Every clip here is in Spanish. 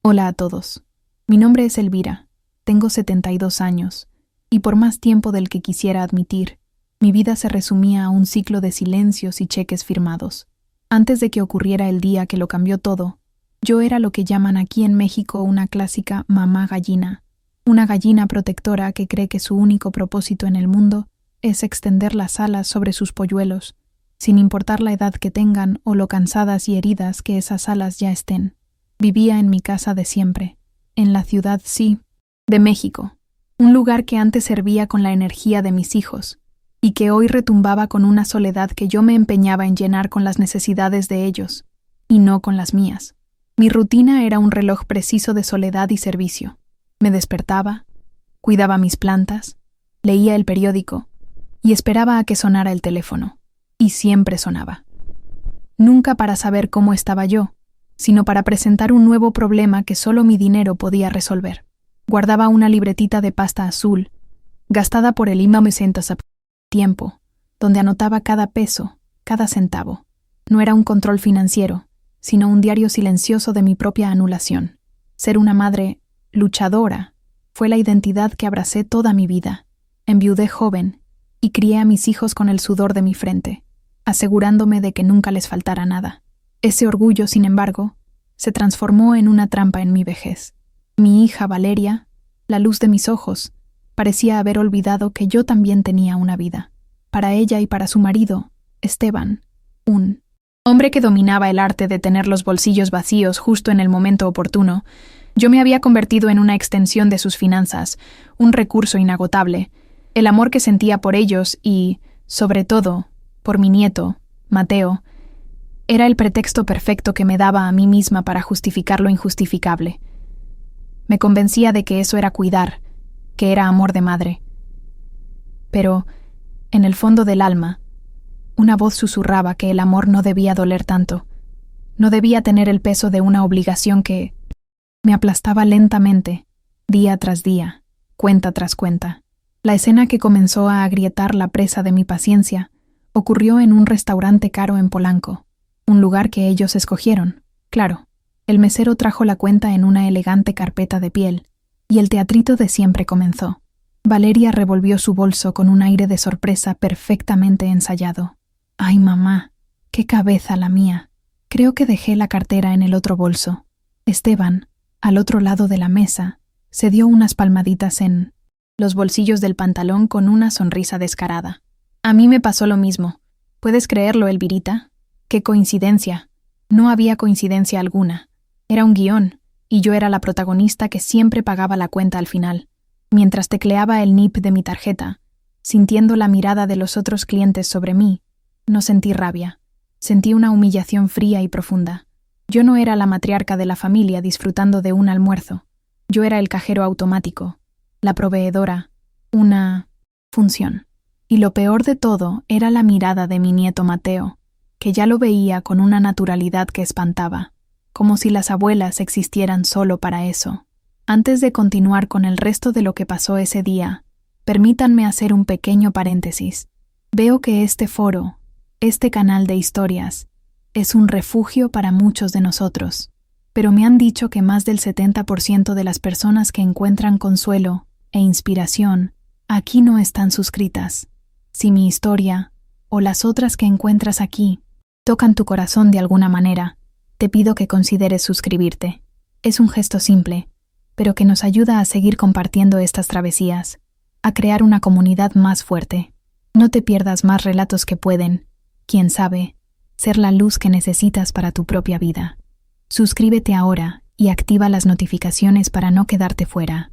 Hola a todos. Mi nombre es Elvira, tengo 72 años, y por más tiempo del que quisiera admitir, mi vida se resumía a un ciclo de silencios y cheques firmados. Antes de que ocurriera el día que lo cambió todo, yo era lo que llaman aquí en México una clásica mamá gallina, una gallina protectora que cree que su único propósito en el mundo es extender las alas sobre sus polluelos, sin importar la edad que tengan o lo cansadas y heridas que esas alas ya estén. Vivía en mi casa de siempre, en la ciudad, sí, de México, un lugar que antes servía con la energía de mis hijos, y que hoy retumbaba con una soledad que yo me empeñaba en llenar con las necesidades de ellos, y no con las mías. Mi rutina era un reloj preciso de soledad y servicio. Me despertaba, cuidaba mis plantas, leía el periódico, y esperaba a que sonara el teléfono, y siempre sonaba. Nunca para saber cómo estaba yo, sino para presentar un nuevo problema que solo mi dinero podía resolver. Guardaba una libretita de pasta azul, gastada por el imam tiempo, donde anotaba cada peso, cada centavo. No era un control financiero, sino un diario silencioso de mi propia anulación. Ser una madre luchadora fue la identidad que abracé toda mi vida. Enviudé joven y crié a mis hijos con el sudor de mi frente, asegurándome de que nunca les faltara nada. Ese orgullo, sin embargo, se transformó en una trampa en mi vejez. Mi hija Valeria, la luz de mis ojos, parecía haber olvidado que yo también tenía una vida. Para ella y para su marido, Esteban, un hombre que dominaba el arte de tener los bolsillos vacíos justo en el momento oportuno, yo me había convertido en una extensión de sus finanzas, un recurso inagotable. El amor que sentía por ellos y, sobre todo, por mi nieto, Mateo, era el pretexto perfecto que me daba a mí misma para justificar lo injustificable. Me convencía de que eso era cuidar, que era amor de madre. Pero, en el fondo del alma, una voz susurraba que el amor no debía doler tanto, no debía tener el peso de una obligación que me aplastaba lentamente, día tras día, cuenta tras cuenta. La escena que comenzó a agrietar la presa de mi paciencia ocurrió en un restaurante caro en Polanco. Un lugar que ellos escogieron. Claro, el mesero trajo la cuenta en una elegante carpeta de piel, y el teatrito de siempre comenzó. Valeria revolvió su bolso con un aire de sorpresa perfectamente ensayado. ¡Ay, mamá! ¡Qué cabeza la mía! Creo que dejé la cartera en el otro bolso. Esteban, al otro lado de la mesa, se dio unas palmaditas en los bolsillos del pantalón con una sonrisa descarada. A mí me pasó lo mismo. ¿Puedes creerlo, Elvirita? ¡Qué coincidencia! No había coincidencia alguna. Era un guión, y yo era la protagonista que siempre pagaba la cuenta al final. Mientras tecleaba el NIP de mi tarjeta, sintiendo la mirada de los otros clientes sobre mí, no sentí rabia. Sentí una humillación fría y profunda. Yo no era la matriarca de la familia disfrutando de un almuerzo. Yo era el cajero automático, la proveedora, una función. Y lo peor de todo era la mirada de mi nieto Mateo, que ya lo veía con una naturalidad que espantaba, como si las abuelas existieran solo para eso. Antes de continuar con el resto de lo que pasó ese día, permítanme hacer un pequeño paréntesis. Veo que este foro, este canal de historias, es un refugio para muchos de nosotros, pero me han dicho que más del 70% de las personas que encuentran consuelo e inspiración aquí no están suscritas. Si mi historia, o las otras que encuentras aquí, tocan tu corazón de alguna manera, te pido que consideres suscribirte. Es un gesto simple, pero que nos ayuda a seguir compartiendo estas travesías, a crear una comunidad más fuerte. No te pierdas más relatos que pueden, quién sabe, ser la luz que necesitas para tu propia vida. Suscríbete ahora y activa las notificaciones para no quedarte fuera.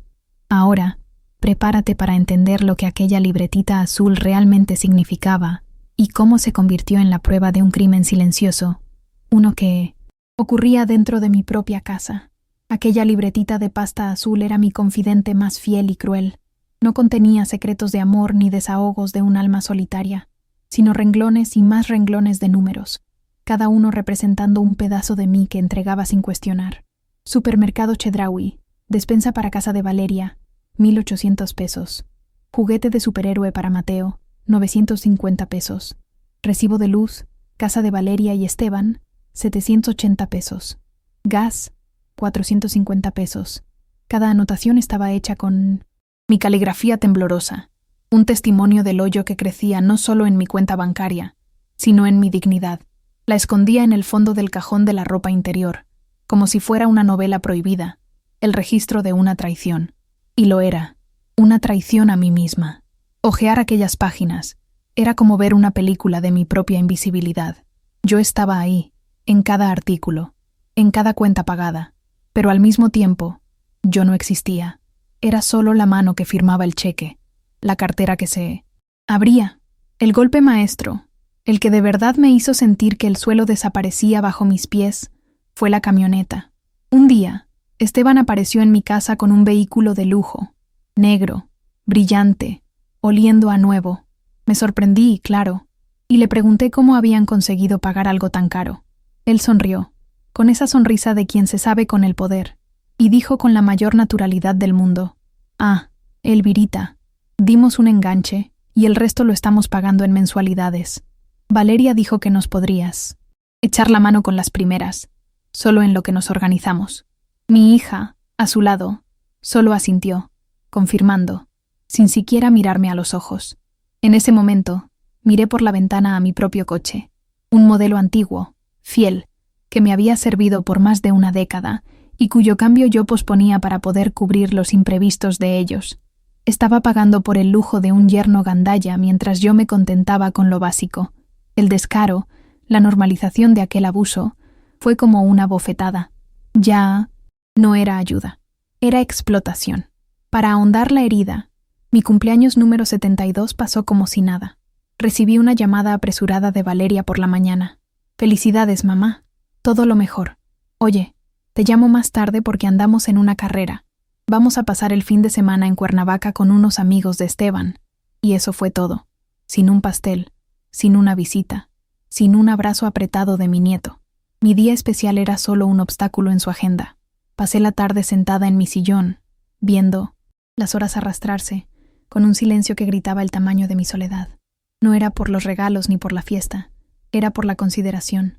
Ahora, prepárate para entender lo que aquella libretita azul realmente significaba y cómo se convirtió en la prueba de un crimen silencioso, uno que ocurría dentro de mi propia casa. Aquella libretita de pasta azul era mi confidente más fiel y cruel. No contenía secretos de amor ni desahogos de un alma solitaria, sino renglones y más renglones de números, cada uno representando un pedazo de mí que entregaba sin cuestionar. Supermercado Chedraui, despensa para casa de Valeria, 1,800 pesos. Juguete de superhéroe para Mateo, 950 pesos. Recibo de luz, casa de Valeria y Esteban, 780 pesos. Gas, $450. Cada anotación estaba hecha con mi caligrafía temblorosa, un testimonio del hoyo que crecía no solo en mi cuenta bancaria, sino en mi dignidad. La escondía en el fondo del cajón de la ropa interior, como si fuera una novela prohibida, el registro de una traición. Y lo era, una traición a mí misma. Hojear aquellas páginas era como ver una película de mi propia invisibilidad. Yo estaba ahí, en cada artículo, en cada cuenta pagada, pero al mismo tiempo, yo no existía. Era solo la mano que firmaba el cheque, la cartera que se abría. El golpe maestro, el que de verdad me hizo sentir que el suelo desaparecía bajo mis pies, fue la camioneta. Un día, Esteban apareció en mi casa con un vehículo de lujo, negro, brillante, oliendo a nuevo. Me sorprendí, claro, y le pregunté cómo habían conseguido pagar algo tan caro. Él sonrió, con esa sonrisa de quien se sabe con el poder, y dijo con la mayor naturalidad del mundo: «Ah, Elvirita, dimos un enganche y el resto lo estamos pagando en mensualidades. Valeria dijo que nos podrías echar la mano con las primeras, solo en lo que nos organizamos». Mi hija, a su lado, solo asintió, confirmando, sin siquiera mirarme a los ojos. En ese momento, miré por la ventana a mi propio coche, un modelo antiguo, fiel, que me había servido por más de una década y cuyo cambio yo posponía para poder cubrir los imprevistos de ellos. Estaba pagando por el lujo de un yerno gandalla mientras yo me contentaba con lo básico. El descaro, la normalización de aquel abuso, fue como una bofetada. Ya no era ayuda, era explotación. Para ahondar la herida, mi cumpleaños número 72 pasó como si nada. Recibí una llamada apresurada de Valeria por la mañana. «Felicidades, mamá. Todo lo mejor. Oye, te llamo más tarde porque andamos en una carrera. Vamos a pasar el fin de semana en Cuernavaca con unos amigos de Esteban». Y eso fue todo. Sin un pastel, sin una visita, sin un abrazo apretado de mi nieto. Mi día especial era solo un obstáculo en su agenda. Pasé la tarde sentada en mi sillón, viendo las horas arrastrarse, con un silencio que gritaba el tamaño de mi soledad. No era por los regalos ni por la fiesta, era por la consideración.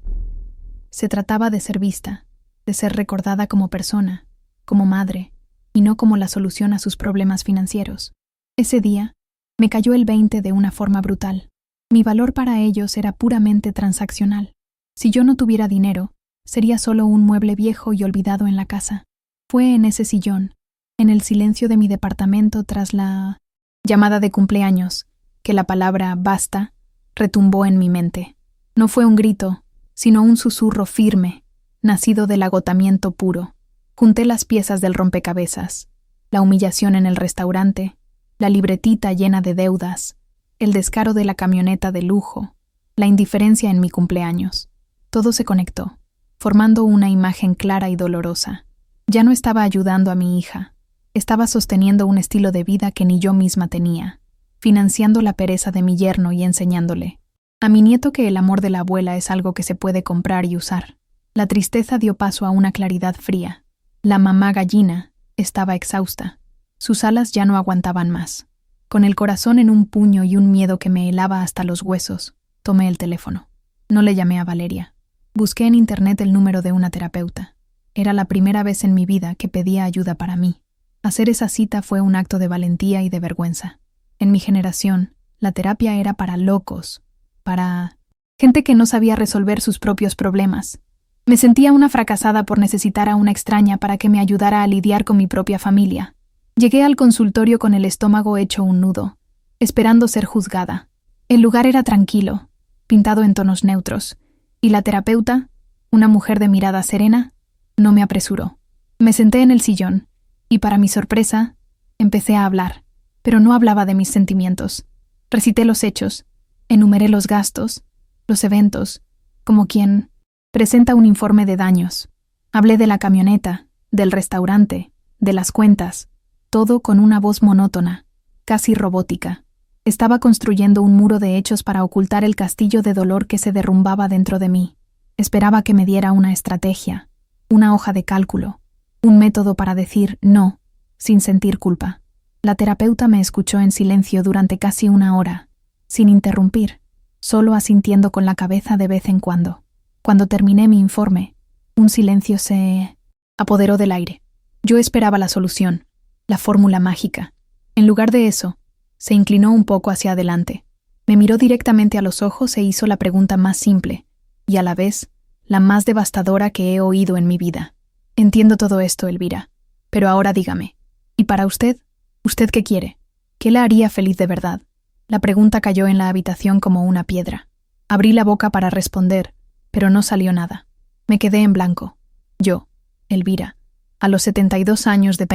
Se trataba de ser vista, de ser recordada como persona, como madre, y no como la solución a sus problemas financieros. Ese día, me cayó el 20 de una forma brutal. Mi valor para ellos era puramente transaccional. Si yo no tuviera dinero, sería solo un mueble viejo y olvidado en la casa. Fue en ese sillón, en el silencio de mi departamento tras la llamada de cumpleaños, que la palabra «basta» retumbó en mi mente. No fue un grito, sino un susurro firme, nacido del agotamiento puro. Junté las piezas del rompecabezas, la humillación en el restaurante, la libretita llena de deudas, el descaro de la camioneta de lujo, la indiferencia en mi cumpleaños. Todo se conectó, formando una imagen clara y dolorosa. Ya no estaba ayudando a mi hija, estaba sosteniendo un estilo de vida que ni yo misma tenía, financiando la pereza de mi yerno y enseñándole a mi nieto que el amor de la abuela es algo que se puede comprar y usar. La tristeza dio paso a una claridad fría. La mamá gallina estaba exhausta. Sus alas ya no aguantaban más. Con el corazón en un puño y un miedo que me helaba hasta los huesos, tomé el teléfono. No le llamé a Valeria. Busqué en internet el número de una terapeuta. Era la primera vez en mi vida que pedía ayuda para mí. Hacer esa cita fue un acto de valentía y de vergüenza. En mi generación, la terapia era para locos, para gente que no sabía resolver sus propios problemas. Me sentía una fracasada por necesitar a una extraña para que me ayudara a lidiar con mi propia familia. Llegué al consultorio con el estómago hecho un nudo, esperando ser juzgada. El lugar era tranquilo, pintado en tonos neutros, y la terapeuta, una mujer de mirada serena, no me apresuró. Me senté en el sillón, y para mi sorpresa, empecé a hablar, pero no hablaba de mis sentimientos. Recité los hechos, enumeré los gastos, los eventos, como quien presenta un informe de daños. Hablé de la camioneta, del restaurante, de las cuentas, todo con una voz monótona, casi robótica. Estaba construyendo un muro de hechos para ocultar el castillo de dolor que se derrumbaba dentro de mí. Esperaba que me diera una estrategia, una hoja de cálculo, un método para decir no, sin sentir culpa. La terapeuta me escuchó en silencio durante casi una hora, sin interrumpir, solo asintiendo con la cabeza de vez en cuando. Cuando terminé mi informe, un silencio se apoderó del aire. Yo esperaba la solución, la fórmula mágica. En lugar de eso, se inclinó un poco hacia adelante. Me miró directamente a los ojos e hizo la pregunta más simple, y a la vez, la más devastadora que he oído en mi vida. Entiendo todo esto, Elvira, pero ahora dígame, ¿y para usted? ¿Usted qué quiere? ¿Qué la haría feliz de verdad? La pregunta cayó en la habitación como una piedra. Abrí la boca para responder, pero no salió nada. Me quedé en blanco. Yo, Elvira, a los 72 años de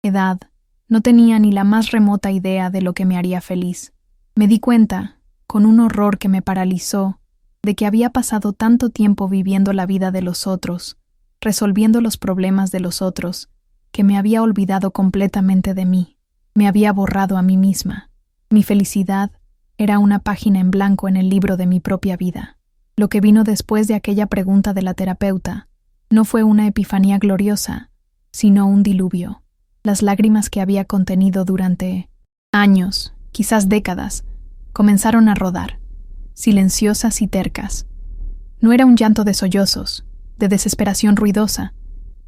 edad, no tenía ni la más remota idea de lo que me haría feliz. Me di cuenta, con un horror que me paralizó, de que había pasado tanto tiempo viviendo la vida de los otros, resolviendo los problemas de los otros, que me había olvidado completamente de mí. Me había borrado a mí misma. Mi felicidad era una página en blanco en el libro de mi propia vida. Lo que vino después de aquella pregunta de la terapeuta no fue una epifanía gloriosa, sino un diluvio. Las lágrimas que había contenido durante años, quizás décadas, comenzaron a rodar, silenciosas y tercas. No era un llanto de sollozos, de desesperación ruidosa,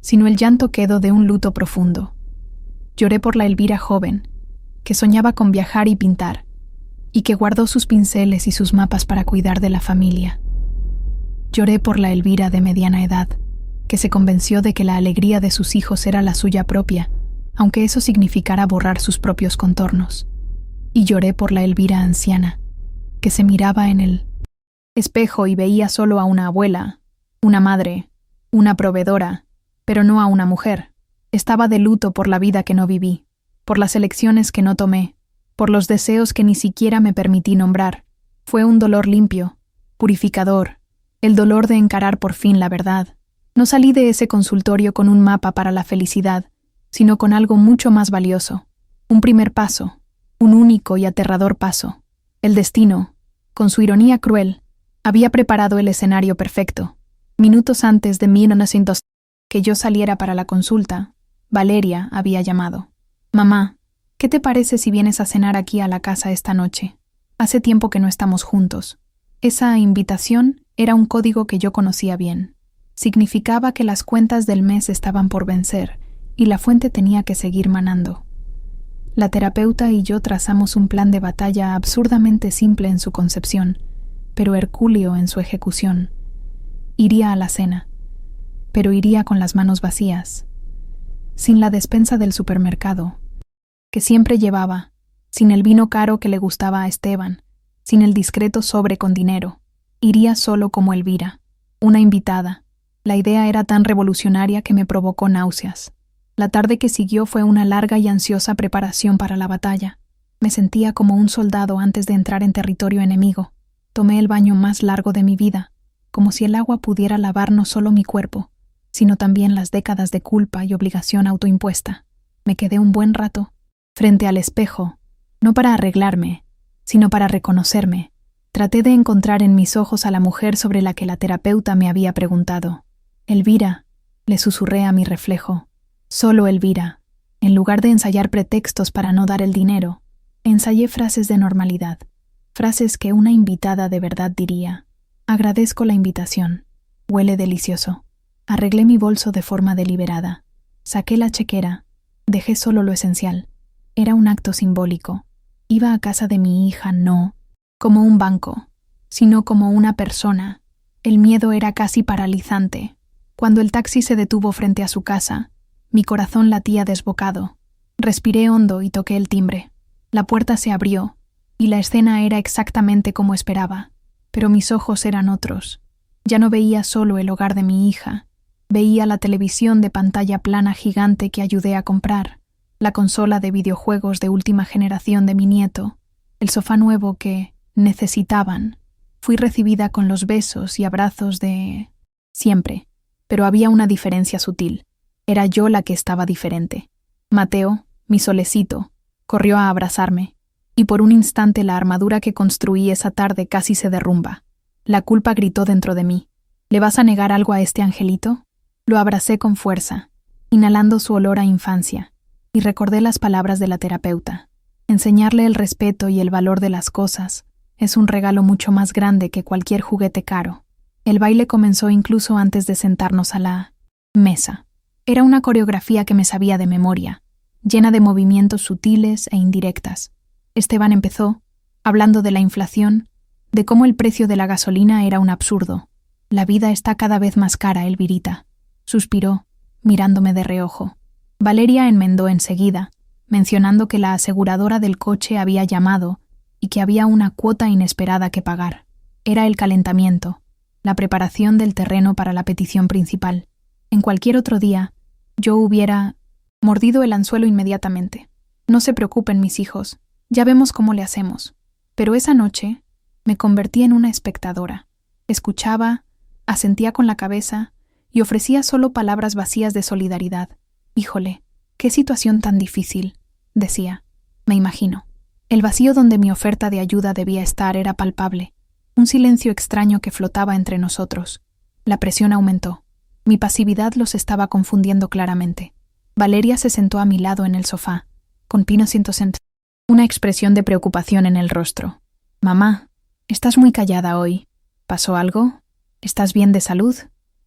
sino el llanto quedo de un luto profundo. Lloré por la Elvira joven, que soñaba con viajar y pintar, y que guardó sus pinceles y sus mapas para cuidar de la familia. Lloré por la Elvira de mediana edad, que se convenció de que la alegría de sus hijos era la suya propia, aunque eso significara borrar sus propios contornos. Y lloré por la Elvira anciana, que se miraba en el espejo y veía solo a una abuela, una madre, una proveedora, pero no a una mujer. Estaba de luto por la vida que no viví, por las elecciones que no tomé, por los deseos que ni siquiera me permití nombrar. Fue un dolor limpio, purificador, el dolor de encarar por fin la verdad. No salí de ese consultorio con un mapa para la felicidad, sino con algo mucho más valioso. Un primer paso, un único y aterrador paso. El destino, con su ironía cruel, había preparado el escenario perfecto. Minutos antes de 1900 que yo saliera para la consulta, Valeria había llamado. «Mamá, ¿qué te parece si vienes a cenar aquí a la casa esta noche? Hace tiempo que no estamos juntos». Esa invitación era un código que yo conocía bien. Significaba que las cuentas del mes estaban por vencer y la fuente tenía que seguir manando. La terapeuta y yo trazamos un plan de batalla absurdamente simple en su concepción, pero hercúleo en su ejecución. Iría a la cena, pero iría con las manos vacías, sin la despensa del supermercado, que siempre llevaba, sin el vino caro que le gustaba a Esteban, sin el discreto sobre con dinero. Iría solo como Elvira, una invitada. La idea era tan revolucionaria que me provocó náuseas. La tarde que siguió fue una larga y ansiosa preparación para la batalla. Me sentía como un soldado antes de entrar en territorio enemigo. Tomé el baño más largo de mi vida, como si el agua pudiera lavar no solo mi cuerpo, sino también las décadas de culpa y obligación autoimpuesta. Me quedé un buen rato, frente al espejo, no para arreglarme, sino para reconocerme. Traté de encontrar en mis ojos a la mujer sobre la que la terapeuta me había preguntado. «Elvira», le susurré a mi reflejo. Solo Elvira. En lugar de ensayar pretextos para no dar el dinero, ensayé frases de normalidad, frases que una invitada de verdad diría. «Agradezco la invitación. Huele delicioso». Arreglé mi bolso de forma deliberada. Saqué la chequera. Dejé solo lo esencial. Era un acto simbólico. Iba a casa de mi hija no como un banco, sino como una persona. El miedo era casi paralizante. Cuando el taxi se detuvo frente a su casa, mi corazón latía desbocado. Respiré hondo y toqué el timbre. La puerta se abrió, y la escena era exactamente como esperaba, pero mis ojos eran otros. Ya no veía solo el hogar de mi hija, veía la televisión de pantalla plana gigante que ayudé a comprar, la consola de videojuegos de última generación de mi nieto, el sofá nuevo que necesitaban. Fui recibida con los besos y abrazos de siempre, pero había una diferencia sutil. Era yo la que estaba diferente. Mateo, mi solecito, corrió a abrazarme, y por un instante la armadura que construí esa tarde casi se derrumba. La culpa gritó dentro de mí. ¿Le vas a negar algo a este angelito? Lo abracé con fuerza, inhalando su olor a infancia, y recordé las palabras de la terapeuta. Enseñarle el respeto y el valor de las cosas es un regalo mucho más grande que cualquier juguete caro. El baile comenzó incluso antes de sentarnos a la Mesa. Era una coreografía que me sabía de memoria, llena de movimientos sutiles e indirectas. Esteban empezó, hablando de la inflación, de cómo el precio de la gasolina era un absurdo. La vida está cada vez más cara, Elvirita. Suspiró, mirándome de reojo. Valeria enmendó enseguida, mencionando que la aseguradora del coche había llamado y que había una cuota inesperada que pagar. Era el calentamiento, la preparación del terreno para la petición principal. En cualquier otro día, yo hubiera mordido el anzuelo inmediatamente. No se preocupen, mis hijos, ya vemos cómo le hacemos. Pero esa noche me convertí en una espectadora. Escuchaba, asentía con la cabeza y ofrecía solo palabras vacías de solidaridad. Híjole, qué situación tan difícil, decía. Me imagino. El vacío donde mi oferta de ayuda debía estar era palpable. Un silencio extraño que flotaba entre nosotros. La presión aumentó. Mi pasividad los estaba confundiendo claramente. Valeria se sentó a mi lado en el sofá, con Pino Cientocent, una expresión de preocupación en el rostro. Mamá, estás muy callada hoy. ¿Pasó algo? ¿Estás bien de salud?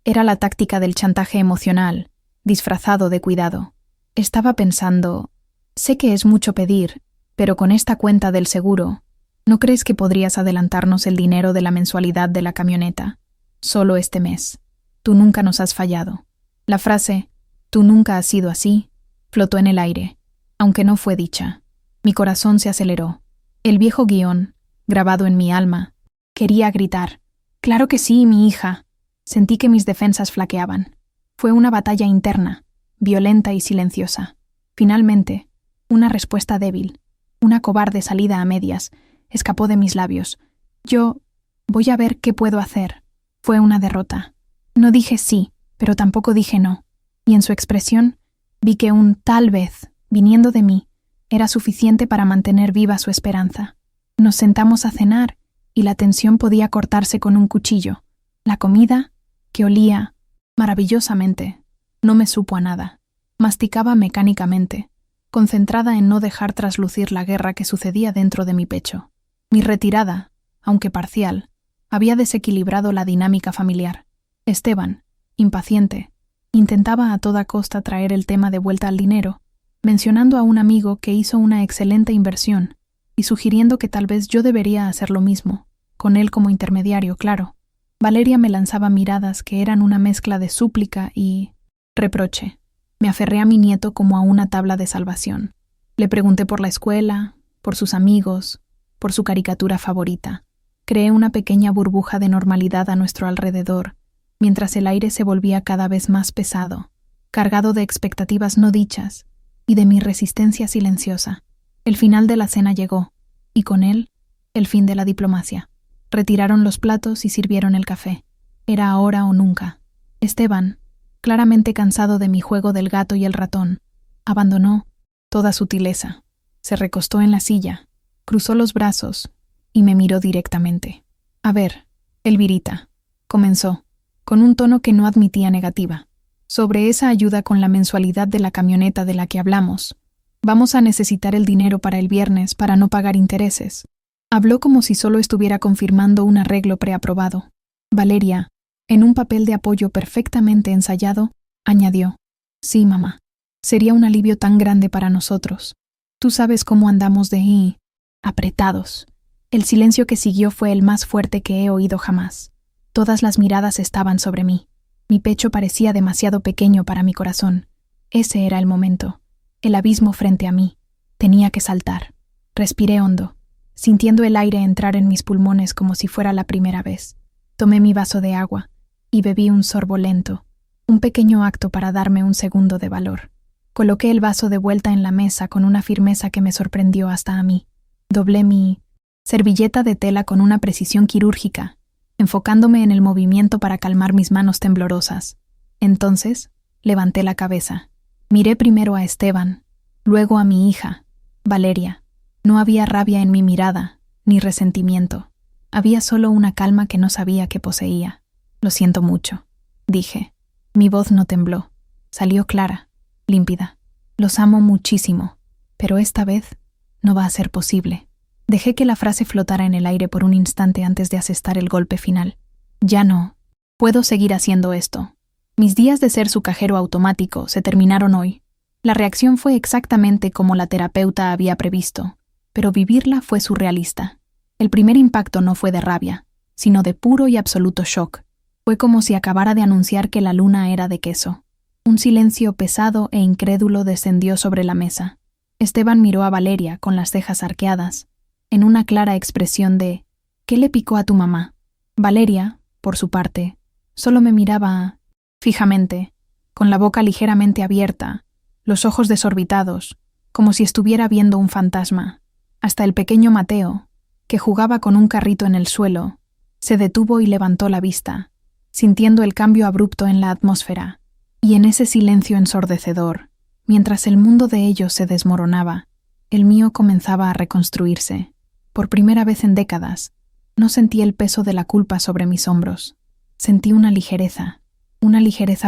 Era la táctica del chantaje emocional, disfrazado de cuidado. Estaba pensando, sé que es mucho pedir, pero con esta cuenta del seguro, ¿no crees que podrías adelantarnos el dinero de la mensualidad de la camioneta? Solo este mes. Tú nunca nos has fallado. La frase, tú nunca has sido así, flotó en el aire, aunque no fue dicha. Mi corazón se aceleró. El viejo guión, grabado en mi alma, quería gritar. Claro que sí, mi hija. Sentí que mis defensas flaqueaban. Fue una batalla interna, violenta y silenciosa. Finalmente, una respuesta débil, una cobarde salida a medias, escapó de mis labios. Yo voy a ver qué puedo hacer. Fue una derrota. No dije sí, pero tampoco dije no. Y en su expresión vi que un tal vez, viniendo de mí, era suficiente para mantener viva su esperanza. Nos sentamos a cenar y la tensión podía cortarse con un cuchillo. La comida, que olía maravillosamente, no me supo a nada. Masticaba mecánicamente, concentrada en no dejar traslucir la guerra que sucedía dentro de mi pecho. Mi retirada, aunque parcial, había desequilibrado la dinámica familiar. Esteban, impaciente, intentaba a toda costa traer el tema de vuelta al dinero, mencionando a un amigo que hizo una excelente inversión y sugiriendo que tal vez yo debería hacer lo mismo, con él como intermediario, claro. Valeria me lanzaba miradas que eran una mezcla de súplica y reproche. Me aferré a mi nieto como a una tabla de salvación. Le pregunté por la escuela, por sus amigos, por su caricatura favorita. Creé una pequeña burbuja de normalidad a nuestro alrededor, mientras el aire se volvía cada vez más pesado, cargado de expectativas no dichas y de mi resistencia silenciosa. El final de la cena llegó, y con él, el fin de la diplomacia. Retiraron los platos y sirvieron el café. Era ahora o nunca. Esteban, claramente cansado de mi juego del gato y el ratón, abandonó toda sutileza. Se recostó en la silla, cruzó los brazos y me miró directamente. A ver, Elvirita, comenzó, con un tono que no admitía negativa. Sobre esa ayuda con la mensualidad de la camioneta de la que hablamos, vamos a necesitar el dinero para el viernes para no pagar intereses. Habló como si solo estuviera confirmando un arreglo preaprobado. Valeria, en un papel de apoyo perfectamente ensayado, añadió, sí, mamá, sería un alivio tan grande para nosotros. Tú sabes cómo andamos de apretados. El silencio que siguió fue el más fuerte que he oído jamás. Todas las miradas estaban sobre mí. Mi pecho parecía demasiado pequeño para mi corazón. Ese era el momento. El abismo frente a mí. Tenía que saltar. Respiré hondo, sintiendo el aire entrar en mis pulmones como si fuera la primera vez. Tomé mi vaso de agua y bebí un sorbo lento, un pequeño acto para darme un segundo de valor. Coloqué el vaso de vuelta en la mesa con una firmeza que me sorprendió hasta a mí. Doblé mi servilleta de tela con una precisión quirúrgica, enfocándome en el movimiento para calmar mis manos temblorosas. Entonces, levanté la cabeza. Miré primero a Esteban, luego a mi hija, Valeria. No había rabia en mi mirada, ni resentimiento. Había solo una calma que no sabía que poseía. Lo siento mucho, dije. Mi voz no tembló. Salió clara, límpida. Los amo muchísimo, pero esta vez no va a ser posible. Dejé que la frase flotara en el aire por un instante antes de asestar el golpe final. Ya no puedo seguir haciendo esto. Mis días de ser su cajero automático se terminaron hoy. La reacción fue exactamente como la terapeuta había previsto, pero vivirla fue surrealista. El primer impacto no fue de rabia, sino de puro y absoluto shock. Fue como si acabara de anunciar que la luna era de queso. Un silencio pesado e incrédulo descendió sobre la mesa. Esteban miró a Valeria con las cejas arqueadas, en una clara expresión de «¿Qué le picó a tu mamá?». Valeria, por su parte, solo me miraba fijamente, con la boca ligeramente abierta, los ojos desorbitados, como si estuviera viendo un fantasma. Hasta el pequeño Mateo, que jugaba con un carrito en el suelo, se detuvo y levantó la vista, sintiendo el cambio abrupto en la atmósfera, y en ese silencio ensordecedor, mientras el mundo de ellos se desmoronaba, el mío comenzaba a reconstruirse. Por primera vez en décadas, no sentí el peso de la culpa sobre mis hombros. Sentí una ligereza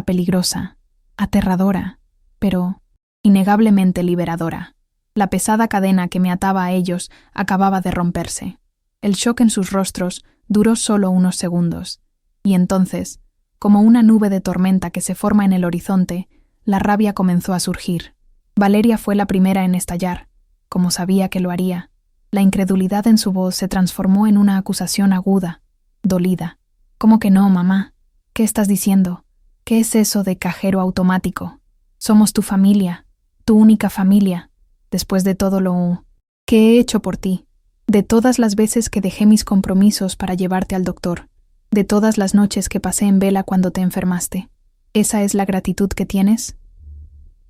peligrosa, aterradora, pero innegablemente liberadora. La pesada cadena que me ataba a ellos acababa de romperse. El shock en sus rostros duró solo unos segundos, y entonces, como una nube de tormenta que se forma en el horizonte, la rabia comenzó a surgir. Valeria fue la primera en estallar, como sabía que lo haría. La incredulidad en su voz se transformó en una acusación aguda, dolida. «¿Cómo que no, mamá? ¿Qué estás diciendo? ¿Qué es eso de cajero automático? Somos tu familia, tu única familia. Después de todo lo que he hecho por ti, de todas las veces que dejé mis compromisos para llevarte al doctor, de todas las noches que pasé en vela cuando te enfermaste. ¿Esa es la gratitud que tienes?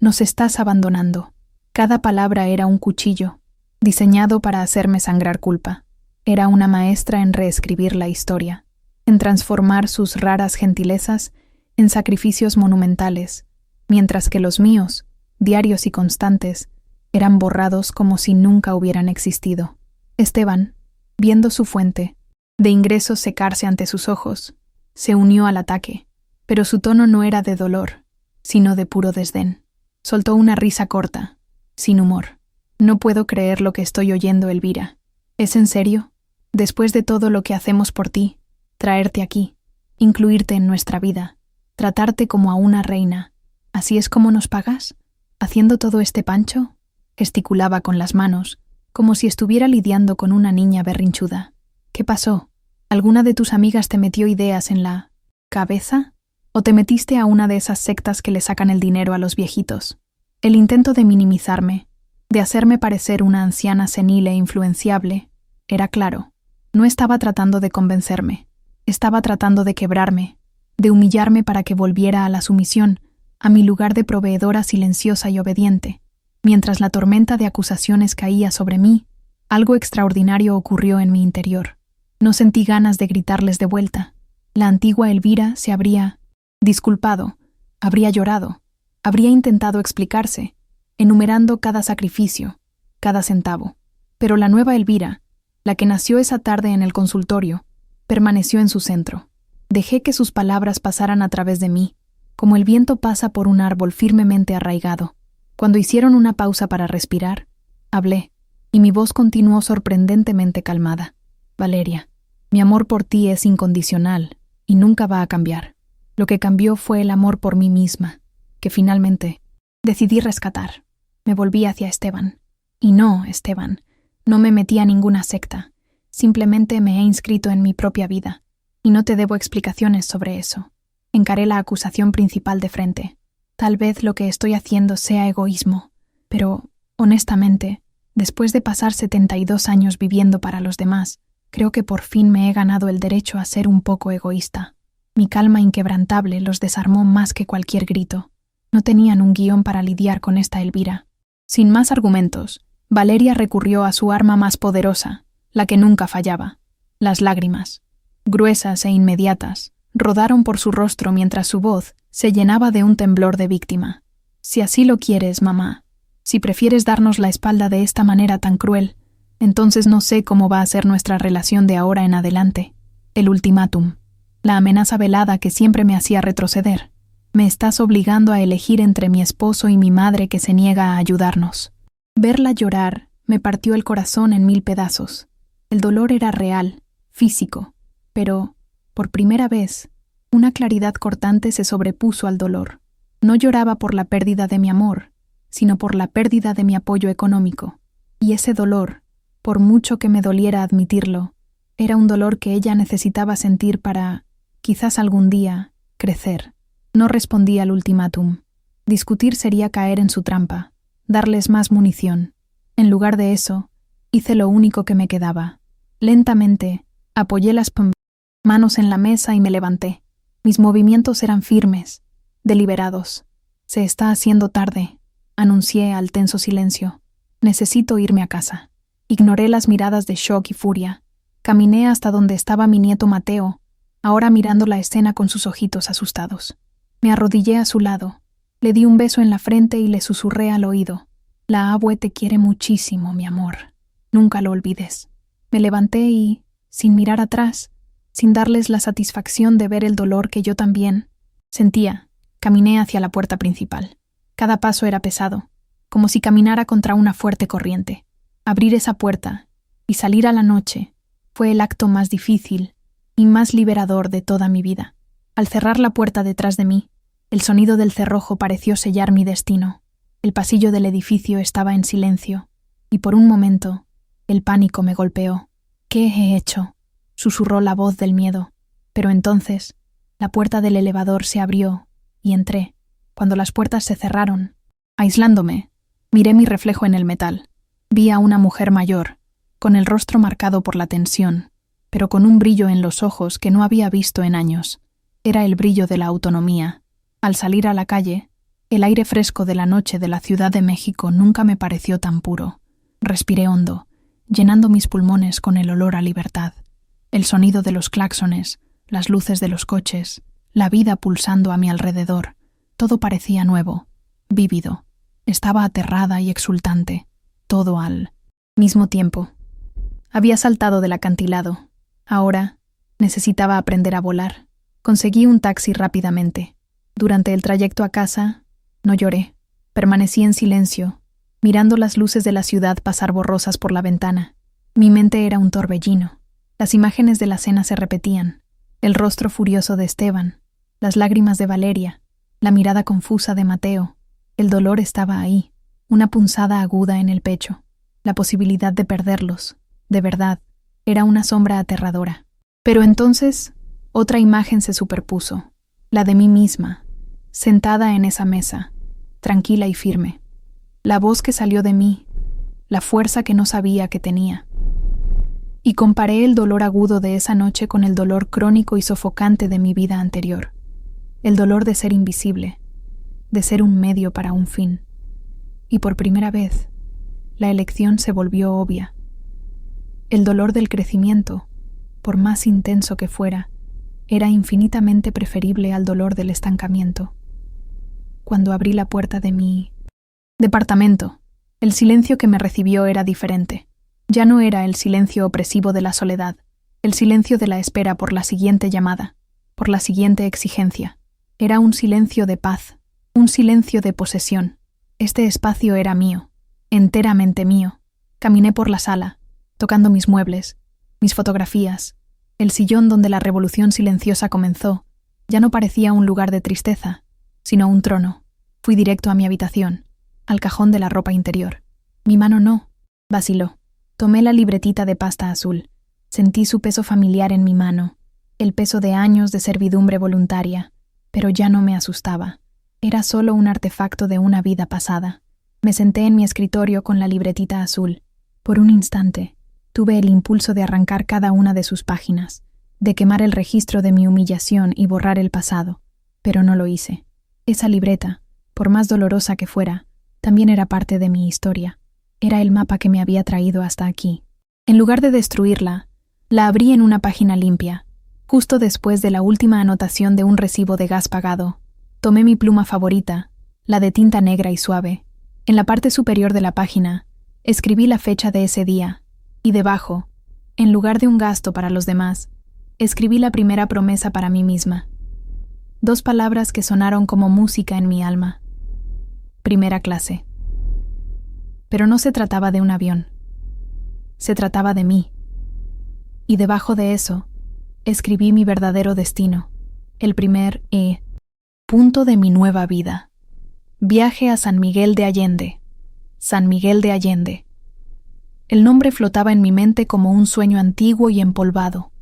Nos estás abandonando». Cada palabra era un cuchillo, diseñado para hacerme sangrar culpa. Era una maestra en reescribir la historia, en transformar sus raras gentilezas en sacrificios monumentales, mientras que los míos, diarios y constantes, eran borrados como si nunca hubieran existido. Esteban, viendo su fuente de ingresos secarse ante sus ojos, se unió al ataque, pero su tono no era de dolor, sino de puro desdén. Soltó una risa corta, sin humor. «No puedo creer lo que estoy oyendo, Elvira. ¿Es en serio? Después de todo lo que hacemos por ti, traerte aquí, incluirte en nuestra vida, tratarte como a una reina, ¿así es como nos pagas? ¿Haciendo todo este pancho?». Gesticulaba con las manos, como si estuviera lidiando con una niña berrinchuda. «¿Qué pasó? ¿Alguna de tus amigas te metió ideas en la cabeza? ¿O te metiste a una de esas sectas que le sacan el dinero a los viejitos?». El intento de minimizarme, de hacerme parecer una anciana senil e influenciable, era claro. No estaba tratando de convencerme, estaba tratando de quebrarme, de humillarme para que volviera a la sumisión, a mi lugar de proveedora silenciosa y obediente. Mientras la tormenta de acusaciones caía sobre mí, algo extraordinario ocurrió en mi interior. No sentí ganas de gritarles de vuelta. La antigua Elvira se habría disculpado, habría llorado, habría intentado explicarse, enumerando cada sacrificio, cada centavo. Pero la nueva Elvira, la que nació esa tarde en el consultorio, permaneció en su centro. Dejé que sus palabras pasaran a través de mí, como el viento pasa por un árbol firmemente arraigado. Cuando hicieron una pausa para respirar, hablé, y mi voz continuó sorprendentemente calmada. «Valeria, mi amor por ti es incondicional y nunca va a cambiar. Lo que cambió fue el amor por mí misma, que finalmente decidí rescatar». Me volví hacia Esteban. «Y no, Esteban, no me metí a ninguna secta. Simplemente me he inscrito en mi propia vida, y no te debo explicaciones sobre eso». Encaré la acusación principal de frente. Tal vez lo que estoy haciendo sea egoísmo, pero, honestamente, después de pasar 72 años viviendo para los demás, creo que por fin me he ganado el derecho a ser un poco egoísta. Mi calma inquebrantable los desarmó más que cualquier grito. No tenían un guión para lidiar con esta Elvira. Sin más argumentos, Valeria recurrió a su arma más poderosa, la que nunca fallaba: las lágrimas. Gruesas e inmediatas, rodaron por su rostro mientras su voz se llenaba de un temblor de víctima. «Si así lo quieres, mamá, si prefieres darnos la espalda de esta manera tan cruel, entonces no sé cómo va a ser nuestra relación de ahora en adelante». El ultimátum, la amenaza velada que siempre me hacía retroceder. «Me estás obligando a elegir entre mi esposo y mi madre que se niega a ayudarnos». Verla llorar me partió el corazón en 1000 pedazos. El dolor era real, físico, pero, por primera vez, Una claridad cortante se sobrepuso al dolor. No lloraba por la pérdida de mi amor, sino por la pérdida de mi apoyo económico. Y ese dolor, por mucho que me doliera admitirlo, era un dolor que ella necesitaba sentir para, quizás algún día, crecer. No respondí al ultimátum. Discutir sería caer en su trampa, darles más munición. En lugar de eso, hice lo único que me quedaba. Lentamente, apoyé las manos en la mesa y me levanté. Mis movimientos eran firmes, deliberados. Se está haciendo tarde, anuncié al tenso silencio. Necesito irme a casa. Ignoré las miradas de shock y furia. Caminé hasta donde estaba mi nieto Mateo, ahora mirando la escena con sus ojitos asustados. Me arrodillé a su lado, le di un beso en la frente y le susurré al oído. La abue te quiere muchísimo, mi amor. Nunca lo olvides. Me levanté y, sin mirar atrás, sin darles la satisfacción de ver el dolor que yo también sentía, caminé hacia la puerta principal. Cada paso era pesado, como si caminara contra una fuerte corriente. Abrir esa puerta y salir a la noche fue el acto más difícil y más liberador de toda mi vida. Al cerrar la puerta detrás de mí, el sonido del cerrojo pareció sellar mi destino. El pasillo del edificio estaba en silencio, y por un momento, el pánico me golpeó. ¿Qué he hecho?, susurró la voz del miedo. Pero entonces, la puerta del elevador se abrió, y entré. Cuando las puertas se cerraron, aislándome, miré mi reflejo en el metal. Vi a una mujer mayor, con el rostro marcado por la tensión, pero con un brillo en los ojos que no había visto en años. Era el brillo de la autonomía. Al salir a la calle, el aire fresco de la noche de la Ciudad de México nunca me pareció tan puro. Respiré hondo, llenando mis pulmones con el olor a libertad. El sonido de los claxones, las luces de los coches, la vida pulsando a mi alrededor. Todo parecía nuevo, vívido. Estaba aterrada y exultante, todo al mismo tiempo. Había saltado del acantilado. Ahora necesitaba aprender a volar. Conseguí un taxi rápidamente. Durante el trayecto a casa, no lloré. Permanecí en silencio, mirando las luces de la ciudad pasar borrosas por la ventana. Mi mente era un torbellino. Las imágenes de la cena se repetían. El rostro furioso de Esteban, las lágrimas de Valeria, la mirada confusa de Mateo. El dolor estaba ahí, una punzada aguda en el pecho. La posibilidad de perderlos, de verdad, era una sombra aterradora. Pero entonces, otra imagen se superpuso, la de mí misma, sentada en esa mesa, tranquila y firme. La voz que salió de mí, la fuerza que no sabía que tenía. Y comparé el dolor agudo de esa noche con el dolor crónico y sofocante de mi vida anterior. El dolor de ser invisible, de ser un medio para un fin. Y por primera vez, la elección se volvió obvia. El dolor del crecimiento, por más intenso que fuera, era infinitamente preferible al dolor del estancamiento. Cuando abrí la puerta de mi departamento, el silencio que me recibió era diferente. Ya no era el silencio opresivo de la soledad, el silencio de la espera por la siguiente llamada, por la siguiente exigencia. Era un silencio de paz, un silencio de posesión. Este espacio era mío, enteramente mío. Caminé por la sala, tocando mis muebles, mis fotografías. El sillón donde la revolución silenciosa comenzó ya no parecía un lugar de tristeza, sino un trono. Fui directo a mi habitación, al cajón de la ropa interior. Mi mano no, vaciló. Tomé la libretita de pasta azul. Sentí su peso familiar en mi mano, el peso de años de servidumbre voluntaria, pero ya no me asustaba. Era solo un artefacto de una vida pasada. Me senté en mi escritorio con la libretita azul. Por un instante, tuve el impulso de arrancar cada una de sus páginas, de quemar el registro de mi humillación y borrar el pasado, pero no lo hice. Esa libreta, por más dolorosa que fuera, también era parte de mi historia. Era el mapa que me había traído hasta aquí. En lugar de destruirla, la abrí en una página limpia, justo después de la última anotación de un recibo de gas pagado. Tomé mi pluma favorita, la de tinta negra y suave. En la parte superior de la página, escribí la fecha de ese día, y debajo, en lugar de un gasto para los demás, escribí la primera promesa para mí misma. 2 palabras que sonaron como música en mi alma. Primera clase. Pero no se trataba de un avión. Se trataba de mí. Y debajo de eso, escribí mi verdadero destino. el primer punto de mi nueva vida. Viaje a San Miguel de Allende. San Miguel de Allende. El nombre flotaba en mi mente como un sueño antiguo y empolvado.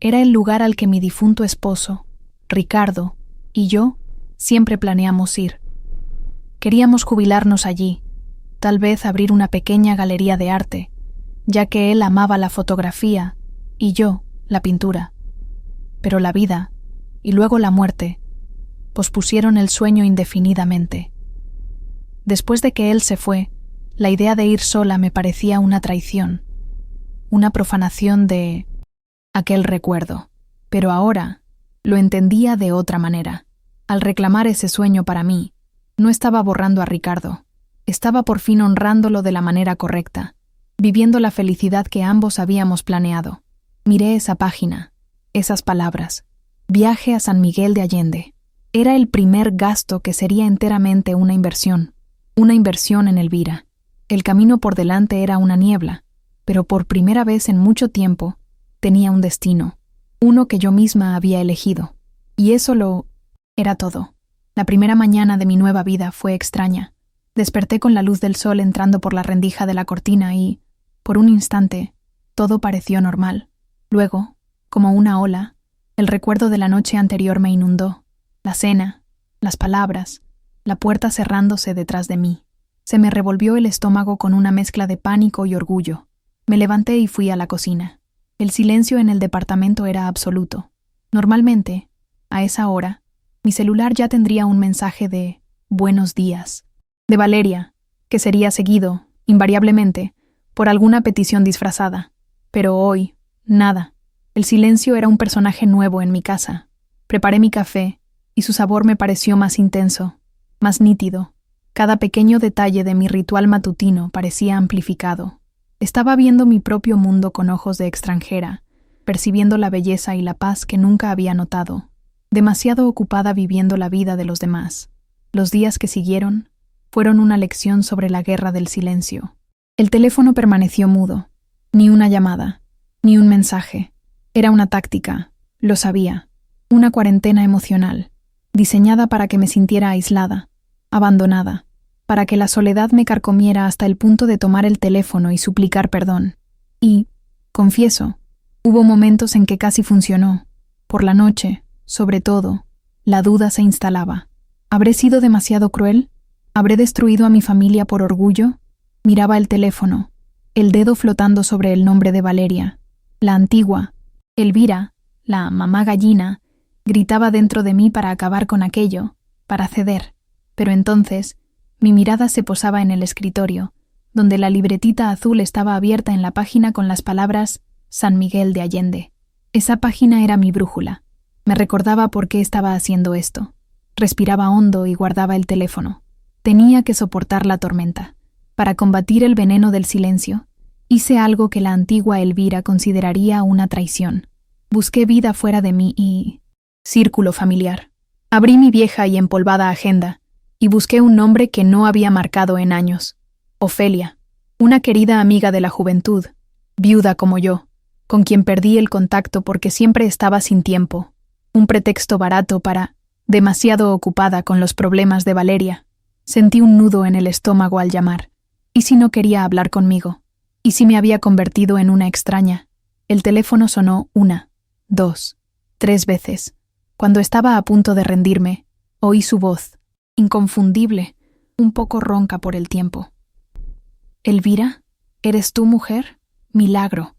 Era el lugar al que mi difunto esposo, Ricardo, y yo siempre planeamos ir. Queríamos jubilarnos allí, tal vez abrir una pequeña galería de arte, ya que él amaba la fotografía y yo la pintura. Pero la vida, y luego la muerte, pospusieron el sueño indefinidamente. Después de que él se fue, la idea de ir sola me parecía una traición, una profanación de aquel recuerdo. Pero ahora lo entendía de otra manera. Al reclamar ese sueño para mí, no estaba borrando a Ricardo, estaba por fin honrándolo de la manera correcta, viviendo la felicidad que ambos habíamos planeado. Miré esa página, esas palabras. Viaje a San Miguel de Allende. Era el primer gasto que sería enteramente una inversión en Elvira. El camino por delante era una niebla, pero por primera vez en mucho tiempo tenía un destino, uno que yo misma había elegido. Y eso era todo. La primera mañana de mi nueva vida fue extraña. Desperté con la luz del sol entrando por la rendija de la cortina y, por un instante, todo pareció normal. Luego, como una ola, el recuerdo de la noche anterior me inundó. La cena, las palabras, la puerta cerrándose detrás de mí. Se me revolvió el estómago con una mezcla de pánico y orgullo. Me levanté y fui a la cocina. El silencio en el departamento era absoluto. Normalmente, a esa hora, mi celular ya tendría un mensaje de «buenos días», de Valeria, que sería seguido, invariablemente, por alguna petición disfrazada. Pero hoy, nada. El silencio era un personaje nuevo en mi casa. Preparé mi café, y su sabor me pareció más intenso, más nítido. Cada pequeño detalle de mi ritual matutino parecía amplificado. Estaba viendo mi propio mundo con ojos de extranjera, percibiendo la belleza y la paz que nunca había notado, demasiado ocupada viviendo la vida de los demás. Los días que siguieron fueron una lección sobre la guerra del silencio. El teléfono permaneció mudo. Ni una llamada, ni un mensaje. Era una táctica, lo sabía, una cuarentena emocional, diseñada para que me sintiera aislada, abandonada, para que la soledad me carcomiera hasta el punto de tomar el teléfono y suplicar perdón. Y, confieso, hubo momentos en que casi funcionó. Por la noche, sobre todo, la duda se instalaba. ¿Habré sido demasiado cruel? ¿Habré destruido a mi familia por orgullo? Miraba el teléfono, el dedo flotando sobre el nombre de Valeria. La antigua, Elvira, la mamá gallina, gritaba dentro de mí para acabar con aquello, para ceder. Pero entonces, mi mirada se posaba en el escritorio, donde la libretita azul estaba abierta en la página con las palabras San Miguel de Allende. Esa página era mi brújula. Me recordaba por qué estaba haciendo esto. Respiraba hondo y guardaba el teléfono. Tenía que soportar la tormenta. Para combatir el veneno del silencio, hice algo que la antigua Elvira consideraría una traición. Busqué vida fuera de mí y... círculo familiar. Abrí mi vieja y empolvada agenda y busqué un nombre que no había marcado en años. Ofelia, una querida amiga de la juventud, viuda como yo, con quien perdí el contacto porque siempre estaba sin tiempo. Un pretexto barato para... demasiado ocupada con los problemas de Valeria. Sentí un nudo en el estómago al llamar. ¿Y si no quería hablar conmigo? ¿Y si me había convertido en una extraña? El teléfono sonó 1, 2, 3 veces. Cuando estaba a punto de rendirme, oí su voz, inconfundible, un poco ronca por el tiempo. «Elvira, ¿eres tú, mujer? Milagro».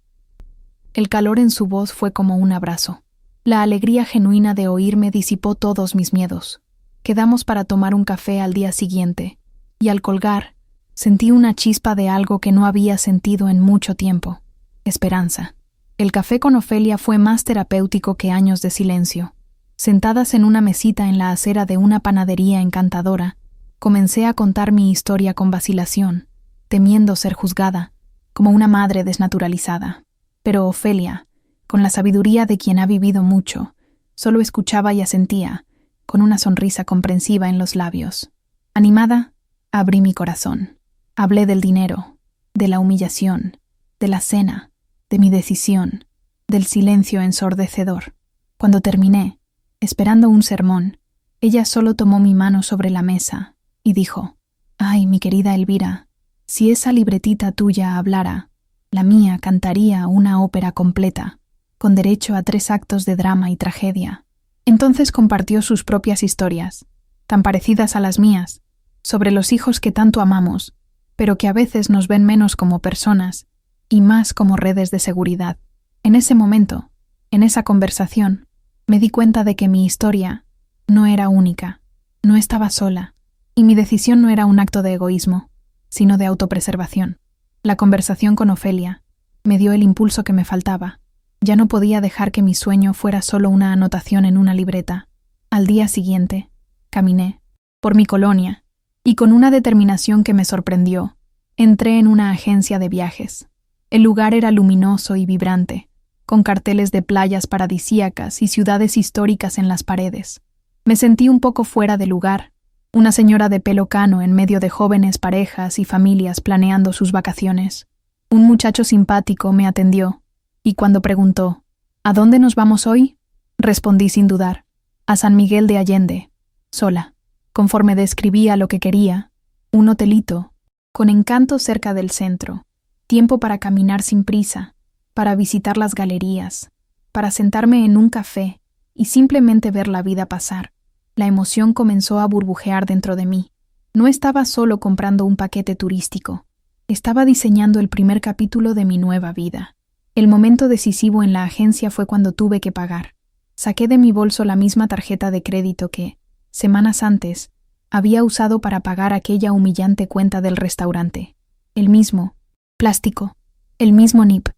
El calor en su voz fue como un abrazo. La alegría genuina de oírme disipó todos mis miedos. Quedamos para tomar un café al día siguiente, y al colgar, sentí una chispa de algo que no había sentido en mucho tiempo: esperanza. El café con Ofelia fue más terapéutico que años de silencio. Sentadas en una mesita en la acera de una panadería encantadora, comencé a contar mi historia con vacilación, temiendo ser juzgada, como una madre desnaturalizada. Pero Ofelia, con la sabiduría de quien ha vivido mucho, solo escuchaba y asentía, con una sonrisa comprensiva en los labios. Animada, abrí mi corazón. Hablé del dinero, de la humillación, de la cena, de mi decisión, del silencio ensordecedor. Cuando terminé, Esperando un sermón, ella solo tomó mi mano sobre la mesa y dijo: «Ay, mi querida Elvira, si esa libretita tuya hablara, la mía cantaría una ópera completa, con derecho a 3 actos de drama y tragedia». Entonces compartió sus propias historias, tan parecidas a las mías, sobre los hijos que tanto amamos, pero que a veces nos ven menos como personas y más como redes de seguridad. En ese momento, en esa conversación, me di cuenta de que mi historia no era única, no estaba sola, y mi decisión no era un acto de egoísmo, sino de autopreservación. La conversación con Ofelia me dio el impulso que me faltaba. Ya no podía dejar que mi sueño fuera solo una anotación en una libreta. Al día siguiente, caminé por mi colonia y con una determinación que me sorprendió, entré en una agencia de viajes. El lugar era luminoso y vibrante, con carteles de playas paradisíacas y ciudades históricas en las paredes. Me sentí un poco fuera de lugar, una señora de pelo cano en medio de jóvenes parejas y familias planeando sus vacaciones. Un muchacho simpático me atendió, y cuando preguntó: «¿A dónde nos vamos hoy?», respondí sin dudar: «A San Miguel de Allende», sola, conforme describía lo que quería: un hotelito, con encanto cerca del centro, tiempo para caminar sin prisa, para visitar las galerías, para sentarme en un café y simplemente ver la vida pasar. La emoción comenzó a burbujear dentro de mí. No estaba solo comprando un paquete turístico, estaba diseñando el primer capítulo de mi nueva vida. El momento decisivo en la agencia fue cuando tuve que pagar. Saqué de mi bolso la misma tarjeta de crédito que, semanas antes, había usado para pagar aquella humillante cuenta del restaurante. El mismo plástico, el mismo NIP,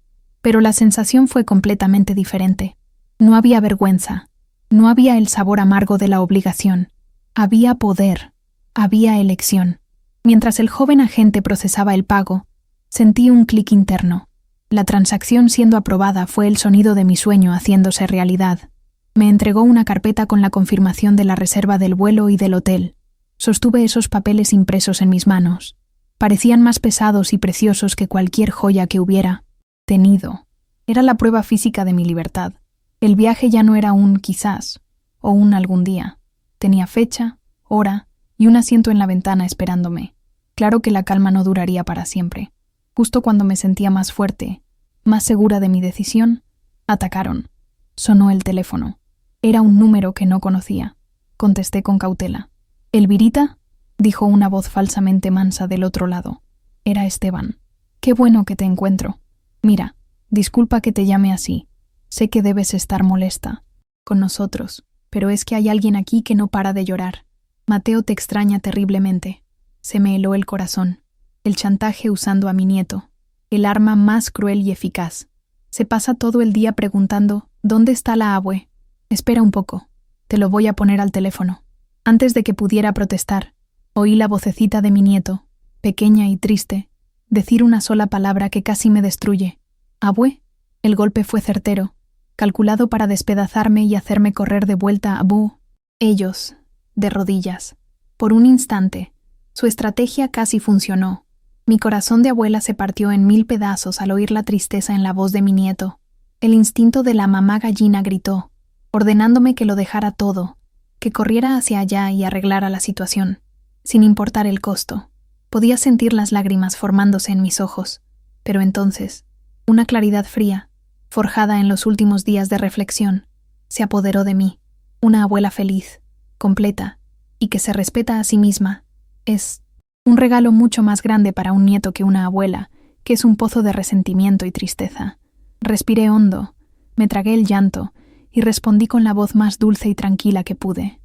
pero la sensación fue completamente diferente. No había vergüenza, no había el sabor amargo de la obligación, había poder, había elección. Mientras el joven agente procesaba el pago, sentí un clic interno. La transacción siendo aprobada fue el sonido de mi sueño haciéndose realidad. Me entregó una carpeta con la confirmación de la reserva del vuelo y del hotel. Sostuve esos papeles impresos en mis manos. Parecían más pesados y preciosos que cualquier joya que hubiera tenido. Era la prueba física de mi libertad. El viaje ya no era un quizás o un algún día. Tenía fecha, hora y un asiento en la ventana esperándome. Claro que la calma no duraría para siempre. Justo cuando me sentía más fuerte, más segura de mi decisión, atacaron. Sonó el teléfono. Era un número que no conocía. Contesté con cautela. «¿Elvirita?», dijo una voz falsamente mansa del otro lado. Era Esteban. «Qué bueno que te encuentro. Mira, disculpa que te llame así. Sé que debes estar molesta con nosotros, pero es que hay alguien aquí que no para de llorar. Mateo te extraña terriblemente». Se me heló el corazón. El chantaje usando a mi nieto, el arma más cruel y eficaz. Se pasa todo el día preguntando: «¿Dónde está la abue?». «Espera un poco, te lo voy a poner al teléfono». Antes de que pudiera protestar, oí la vocecita de mi nieto, pequeña y triste, decir una sola palabra que casi me destruye: «¿Abue?». El golpe fue certero, calculado para despedazarme y hacerme correr de vuelta a Bu. Ellos, de rodillas. Por un instante, su estrategia casi funcionó. Mi corazón de abuela se partió en 1000 pedazos al oír la tristeza en la voz de mi nieto. El instinto de la mamá gallina gritó, ordenándome que lo dejara todo, que corriera hacia allá y arreglara la situación, sin importar el costo. Podía sentir las lágrimas formándose en mis ojos, pero entonces, una claridad fría, forjada en los últimos días de reflexión, se apoderó de mí. Una abuela feliz, completa, y que se respeta a sí misma, es un regalo mucho más grande para un nieto que una abuela, que es un pozo de resentimiento y tristeza. Respiré hondo, me tragué el llanto y respondí con la voz más dulce y tranquila que pude.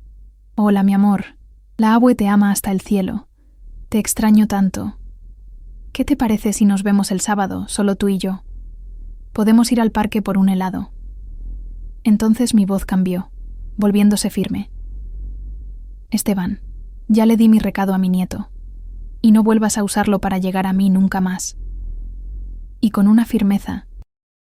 «Hola, mi amor. La abue te ama hasta el cielo. Te extraño tanto. ¿Qué te parece si nos vemos el sábado, solo tú y yo? Podemos ir al parque por un helado». Entonces mi voz cambió, volviéndose firme. «Esteban, ya le di mi recado a mi nieto. Y no vuelvas a usarlo para llegar a mí nunca más». Y con una firmeza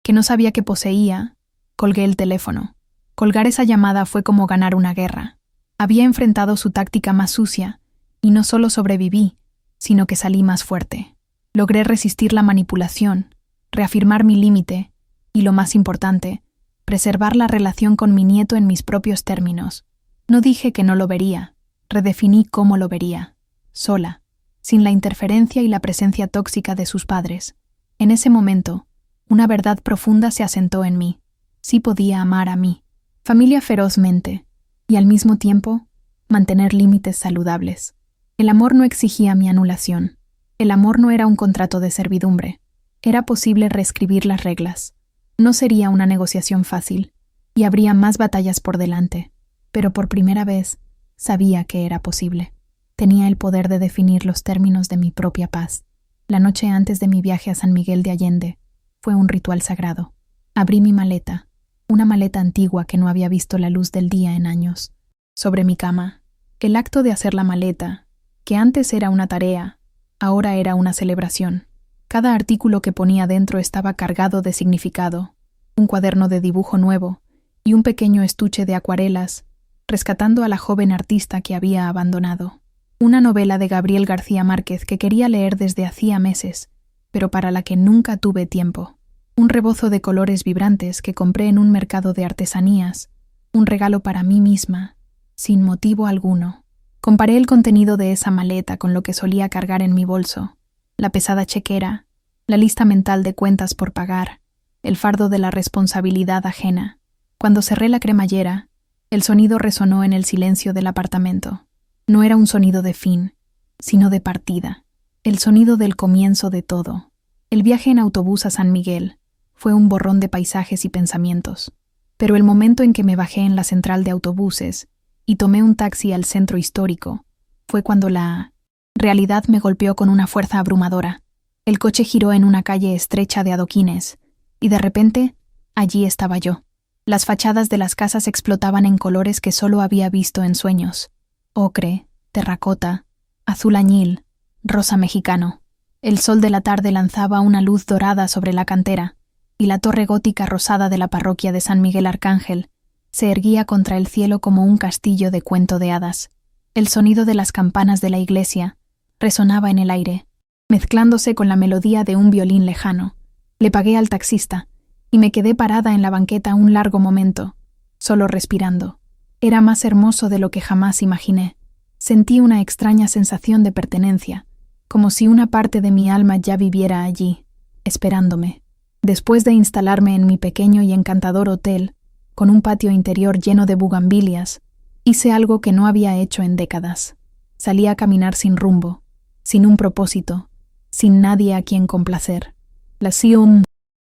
que no sabía que poseía, colgué el teléfono. Colgar esa llamada fue como ganar una guerra. Había enfrentado su táctica más sucia, y no solo sobreviví, sino que salí más fuerte. Logré resistir la manipulación, reafirmar mi límite, y lo más importante, preservar la relación con mi nieto en mis propios términos. No dije que no lo vería, redefiní cómo lo vería, sola, sin la interferencia y la presencia tóxica de sus padres. En ese momento, una verdad profunda se asentó en mí. Sí podía amar a mi familia ferozmente y al mismo tiempo mantener límites saludables. El amor no exigía mi anulación. El amor no era un contrato de servidumbre. Era posible reescribir las reglas. No sería una negociación fácil y habría más batallas por delante, pero por primera vez sabía que era posible. Tenía el poder de definir los términos de mi propia paz. La noche antes de mi viaje a San Miguel de Allende fue un ritual sagrado. Abrí mi maleta, una maleta antigua que no había visto la luz del día en años. Sobre mi cama, el acto de hacer la maleta, que antes era una tarea, ahora era una celebración. Cada artículo que ponía dentro estaba cargado de significado, un cuaderno de dibujo nuevo y un pequeño estuche de acuarelas, rescatando a la joven artista que había abandonado. Una novela de Gabriel García Márquez que quería leer desde hacía meses, pero para la que nunca tuve tiempo. Un rebozo de colores vibrantes que compré en un mercado de artesanías, un regalo para mí misma, sin motivo alguno. Comparé el contenido de esa maleta con lo que solía cargar en mi bolso, la pesada chequera, la lista mental de cuentas por pagar, el fardo de la responsabilidad ajena. Cuando cerré la cremallera, el sonido resonó en el silencio del apartamento. No era un sonido de fin, sino de partida, el sonido del comienzo de todo. El viaje en autobús a San Miguel fue un borrón de paisajes y pensamientos, pero el momento en que me bajé en la central de autobuses y tomé un taxi al centro histórico fue cuando la realidad me golpeó con una fuerza abrumadora. El coche giró en una calle estrecha de adoquines, y de repente, allí estaba yo. Las fachadas de las casas explotaban en colores que solo había visto en sueños: ocre, terracota, azul añil, rosa mexicano. El sol de la tarde lanzaba una luz dorada sobre la cantera, y la torre gótica rosada de la parroquia de San Miguel Arcángel se erguía contra el cielo como un castillo de cuento de hadas. El sonido de las campanas de la iglesia resonaba en el aire, mezclándose con la melodía de un violín lejano. Le pagué al taxista y me quedé parada en la banqueta un largo momento, solo respirando. Era más hermoso de lo que jamás imaginé. Sentí una extraña sensación de pertenencia, como si una parte de mi alma ya viviera allí, esperándome. Después de instalarme en mi pequeño y encantador hotel, con un patio interior lleno de bugambilias, hice algo que no había hecho en décadas. Salí a caminar sin rumbo, sin un propósito, sin nadie a quien complacer. La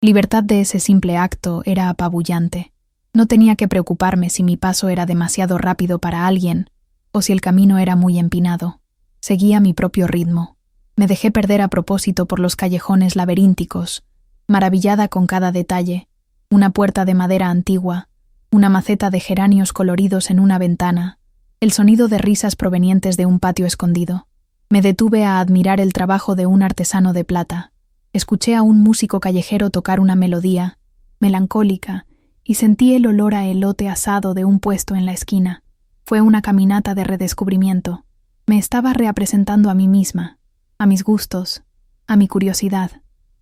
libertad de ese simple acto era apabullante. No tenía que preocuparme si mi paso era demasiado rápido para alguien o si el camino era muy empinado. Seguía mi propio ritmo. Me dejé perder a propósito por los callejones laberínticos, maravillada con cada detalle: una puerta de madera antigua, una maceta de geranios coloridos en una ventana, el sonido de risas provenientes de un patio escondido. Me detuve a admirar el trabajo de un artesano de plata. Escuché a un músico callejero tocar una melodía melancólica y sentí el olor a elote asado de un puesto en la esquina. Fue una caminata de redescubrimiento. Me estaba representando a mí misma, a mis gustos, a mi curiosidad.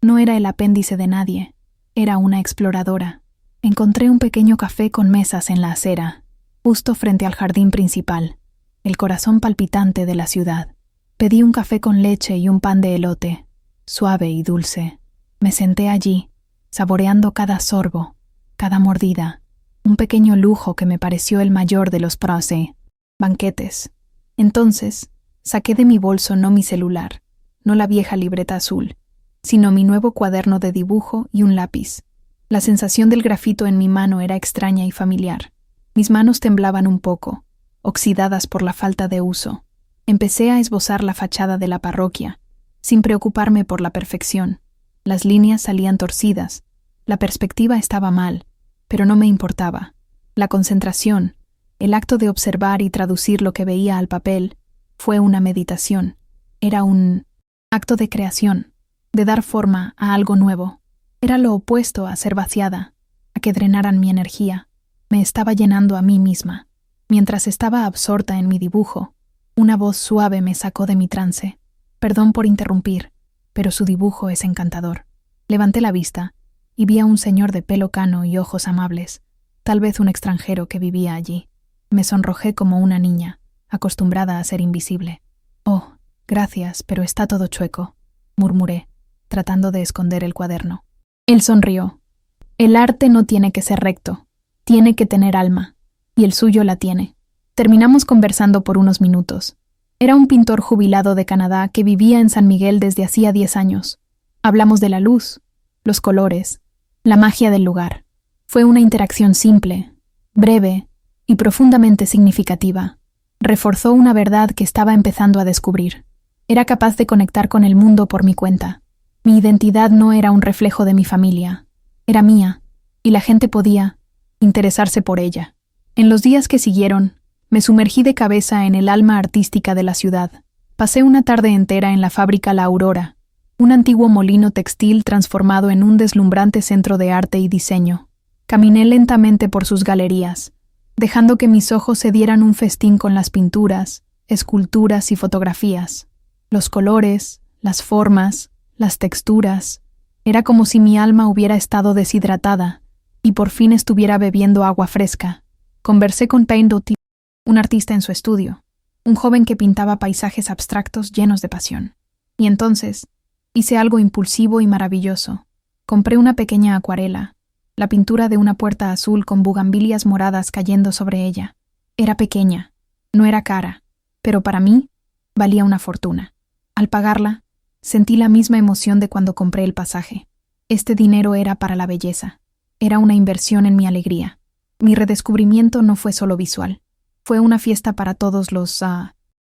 No era el apéndice de nadie, era una exploradora. Encontré un pequeño café con mesas en la acera, justo frente al jardín principal, el corazón palpitante de la ciudad. Pedí un café con leche y un pan de elote, suave y dulce. Me senté allí, saboreando cada sorbo, cada mordida, un pequeño lujo que me pareció el mayor de los banquetes. Entonces, saqué de mi bolso no mi celular, no la vieja libreta azul, sino mi nuevo cuaderno de dibujo y un lápiz. La sensación del grafito en mi mano era extraña y familiar. Mis manos temblaban un poco, oxidadas por la falta de uso. Empecé a esbozar la fachada de la parroquia, sin preocuparme por la perfección. Las líneas salían torcidas, la perspectiva estaba mal, pero no me importaba. La concentración, el acto de observar y traducir lo que veía al papel, fue una meditación. Era un acto de creación, de dar forma a algo nuevo. Era lo opuesto a ser vaciada, a que drenaran mi energía. Me estaba llenando a mí misma. Mientras estaba absorta en mi dibujo, una voz suave me sacó de mi trance. Perdón por interrumpir, pero su dibujo es encantador. Levanté la vista y vi a un señor de pelo cano y ojos amables, tal vez un extranjero que vivía allí. Me sonrojé como una niña, acostumbrada a ser invisible. «Oh, gracias, pero está todo chueco», murmuré, tratando de esconder el cuaderno. Él sonrió. «El arte no tiene que ser recto, tiene que tener alma, y el suyo la tiene». Terminamos conversando por unos minutos. Era un pintor jubilado de Canadá que vivía en San Miguel desde hacía 10 años. Hablamos de la luz, los colores, la magia del lugar. Fue una interacción simple, breve y profundamente significativa. Reforzó una verdad que estaba empezando a descubrir. Era capaz de conectar con el mundo por mi cuenta. Mi identidad no era un reflejo de mi familia, era mía, y la gente podía interesarse por ella. En los días que siguieron, me sumergí de cabeza en el alma artística de la ciudad. Pasé una tarde entera en la fábrica La Aurora, un antiguo molino textil transformado en un deslumbrante centro de arte y diseño. Caminé lentamente por sus galerías, dejando que mis ojos se dieran un festín con las pinturas, esculturas y fotografías. Los colores, las formas, las texturas. Era como si mi alma hubiera estado deshidratada y por fin estuviera bebiendo agua fresca. Conversé con Payne Doty, un artista en su estudio, un joven que pintaba paisajes abstractos llenos de pasión. Y entonces hice algo impulsivo y maravilloso. Compré una pequeña acuarela, la pintura de una puerta azul con bugambilias moradas cayendo sobre ella. Era pequeña, no era cara, pero para mí valía una fortuna. Al pagarla, sentí la misma emoción de cuando compré el pasaje. Este dinero era para la belleza. Era una inversión en mi alegría. Mi redescubrimiento no fue solo visual. Fue una fiesta para todos los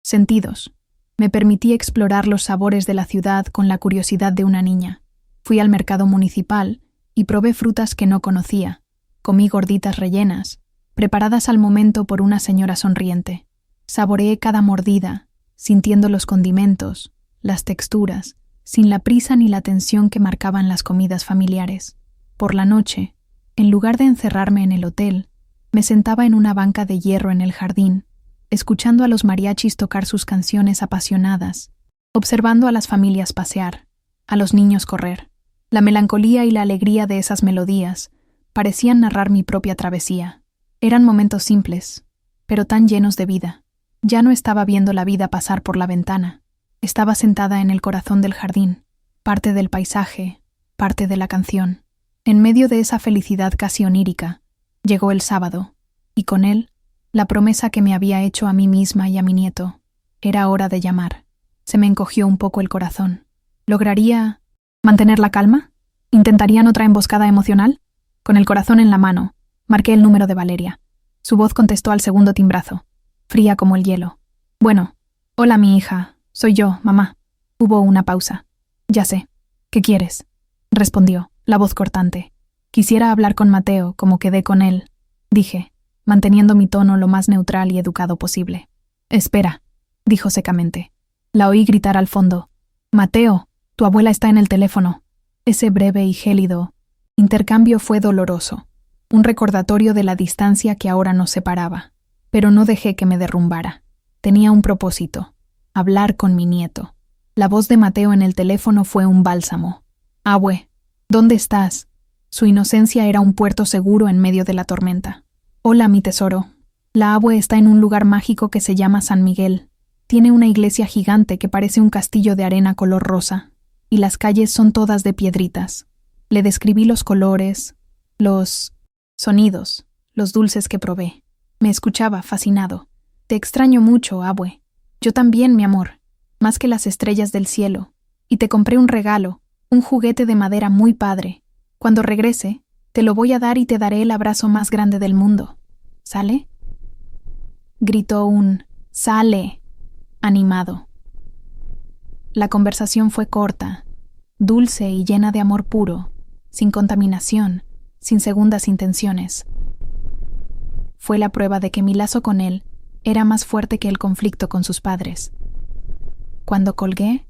sentidos. Me permití explorar los sabores de la ciudad con la curiosidad de una niña. Fui al mercado municipal y probé frutas que no conocía. Comí gorditas rellenas, preparadas al momento por una señora sonriente. Saboreé cada mordida, sintiendo los condimentos, las texturas, sin la prisa ni la tensión que marcaban las comidas familiares. Por la noche, en lugar de encerrarme en el hotel, me sentaba en una banca de hierro en el jardín, escuchando a los mariachis tocar sus canciones apasionadas, observando a las familias pasear, a los niños correr. La melancolía y la alegría de esas melodías parecían narrar mi propia travesía. Eran momentos simples, pero tan llenos de vida. Ya no estaba viendo la vida pasar por la ventana. Estaba sentada en el corazón del jardín, parte del paisaje, parte de la canción. En medio de esa felicidad casi onírica, llegó el sábado, y con él, la promesa que me había hecho a mí misma y a mi nieto. Era hora de llamar. Se me encogió un poco el corazón. ¿Lograría mantener la calma? ¿Intentarían otra emboscada emocional? Con el corazón en la mano, marqué el número de Valeria. Su voz contestó al segundo timbrazo, fría como el hielo. «Bueno, hola mi hija, soy yo, mamá». Hubo una pausa. «Ya sé. ¿Qué quieres?», respondió, la voz cortante. «Quisiera hablar con Mateo, como quedé con él», dije, manteniendo mi tono lo más neutral y educado posible. «Espera», dijo secamente. La oí gritar al fondo. «Mateo, tu abuela está en el teléfono». Ese breve y gélido intercambio fue doloroso, un recordatorio de la distancia que ahora nos separaba. Pero no dejé que me derrumbara. Tenía un propósito: hablar con mi nieto. La voz de Mateo en el teléfono fue un bálsamo. «Abue, ¿dónde estás?». Su inocencia era un puerto seguro en medio de la tormenta. «Hola, mi tesoro. La abue está en un lugar mágico que se llama San Miguel. Tiene una iglesia gigante que parece un castillo de arena color rosa, y las calles son todas de piedritas». Le describí los colores, los sonidos, los dulces que probé. Me escuchaba, fascinado. «Te extraño mucho, abue». «Yo también, mi amor, más que las estrellas del cielo. Y te compré un regalo, un juguete de madera muy padre. Cuando regrese, te lo voy a dar y te daré el abrazo más grande del mundo. ¿Sale?». Gritó un «¡Sale!» animado. La conversación fue corta, dulce y llena de amor puro, sin contaminación, sin segundas intenciones. Fue la prueba de que mi lazo con él era más fuerte que el conflicto con sus padres. Cuando colgué,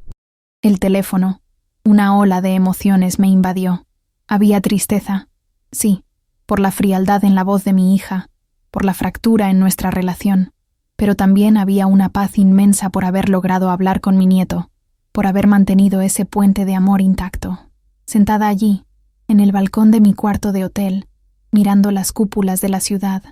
el teléfono, una ola de emociones me invadió. Había tristeza, sí, por la frialdad en la voz de mi hija, por la fractura en nuestra relación, pero también había una paz inmensa por haber logrado hablar con mi nieto, por haber mantenido ese puente de amor intacto. Sentada allí, En el balcón de mi cuarto de hotel, mirando las cúpulas de la ciudad,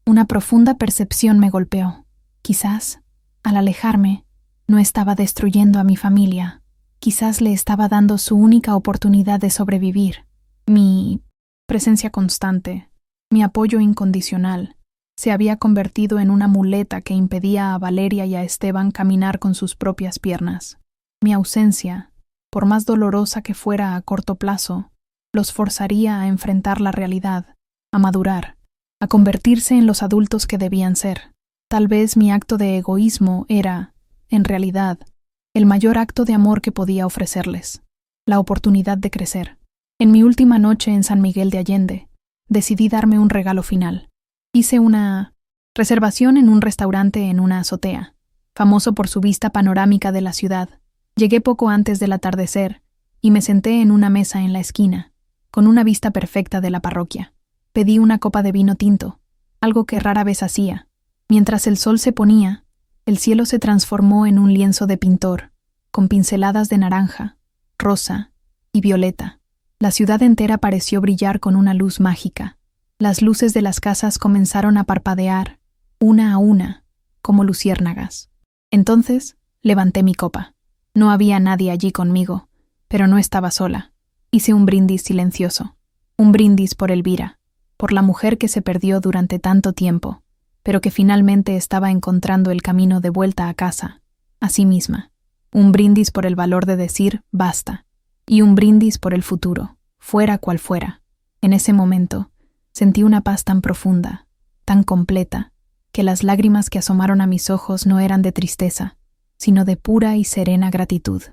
una profunda percepción me golpeó. Quizás, al alejarme, no estaba destruyendo a mi familia. Quizás le estaba dando su única oportunidad de sobrevivir. Mi presencia constante, mi apoyo incondicional, se había convertido en una muleta que impedía a Valeria y a Esteban caminar con sus propias piernas. Mi ausencia, por más dolorosa que fuera a corto plazo, los forzaría a enfrentar la realidad, a madurar, a convertirse en los adultos que debían ser. Tal vez mi acto de egoísmo era, en realidad, el mayor acto de amor que podía ofrecerles, la oportunidad de crecer. En mi última noche en San Miguel de Allende, decidí darme un regalo final. Hice una reservación en un restaurante en una azotea, famoso por su vista panorámica de la ciudad. Llegué poco antes del atardecer y me senté en una mesa en la esquina, con una vista perfecta de la parroquia. Pedí una copa de vino tinto, algo que rara vez hacía. Mientras el sol se ponía, el cielo se transformó en un lienzo de pintor, con pinceladas de naranja, rosa y violeta. La ciudad entera pareció brillar con una luz mágica. Las luces de las casas comenzaron a parpadear, una a una, como luciérnagas. Entonces, levanté mi copa. No había nadie allí conmigo, pero no estaba sola. Hice un brindis silencioso. Un brindis por Elvira, por la mujer que se perdió durante tanto tiempo, pero que finalmente estaba encontrando el camino de vuelta a casa, a sí misma. Un brindis por el valor de decir basta, y un brindis por el futuro, fuera cual fuera. En ese momento, sentí una paz tan profunda, tan completa, que las lágrimas que asomaron a mis ojos no eran de tristeza, sino de pura y serena gratitud.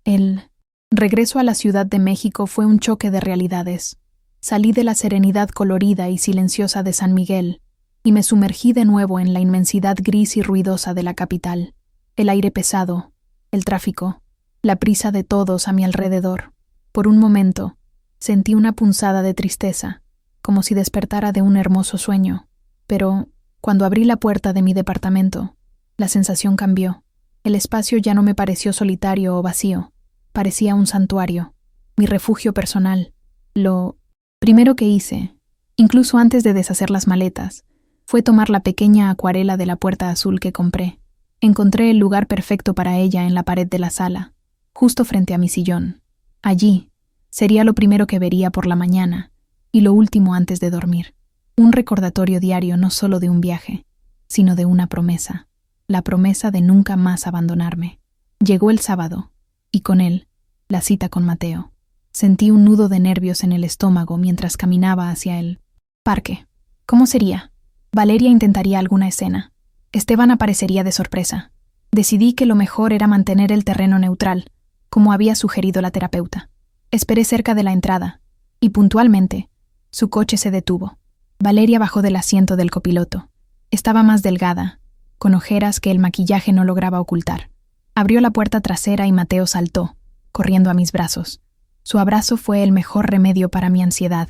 El regreso a la Ciudad de México fue un choque de realidades. Salí de la serenidad colorida y silenciosa de San Miguel y me sumergí de nuevo en la inmensidad gris y ruidosa de la capital. El aire pesado, el tráfico, la prisa de todos a mi alrededor. Por un momento, sentí una punzada de tristeza, como si despertara de un hermoso sueño. Pero, cuando abrí la puerta de mi departamento, la sensación cambió. El espacio ya no me pareció solitario o vacío. Parecía un santuario, mi refugio personal. Lo primero que hice, incluso antes de deshacer las maletas, fue tomar la pequeña acuarela de la puerta azul que compré. Encontré el lugar perfecto para ella en la pared de la sala, justo frente a mi sillón. Allí, sería lo primero que vería por la mañana y lo último antes de dormir. Un recordatorio diario no solo de un viaje, sino de una promesa. La promesa de nunca más abandonarme. Llegó el sábado, y con él, la cita con Mateo. Sentí un nudo de nervios en el estómago mientras caminaba hacia el parque. ¿Cómo sería? Valeria intentaría alguna escena. Esteban aparecería de sorpresa. Decidí que lo mejor era mantener el terreno neutral, como había sugerido la terapeuta. Esperé cerca de la entrada, y puntualmente, su coche se detuvo. Valeria bajó del asiento del copiloto. Estaba más delgada, con ojeras que el maquillaje no lograba ocultar. Abrió la puerta trasera y Mateo saltó, corriendo a mis brazos. Su abrazo fue el mejor remedio para mi ansiedad.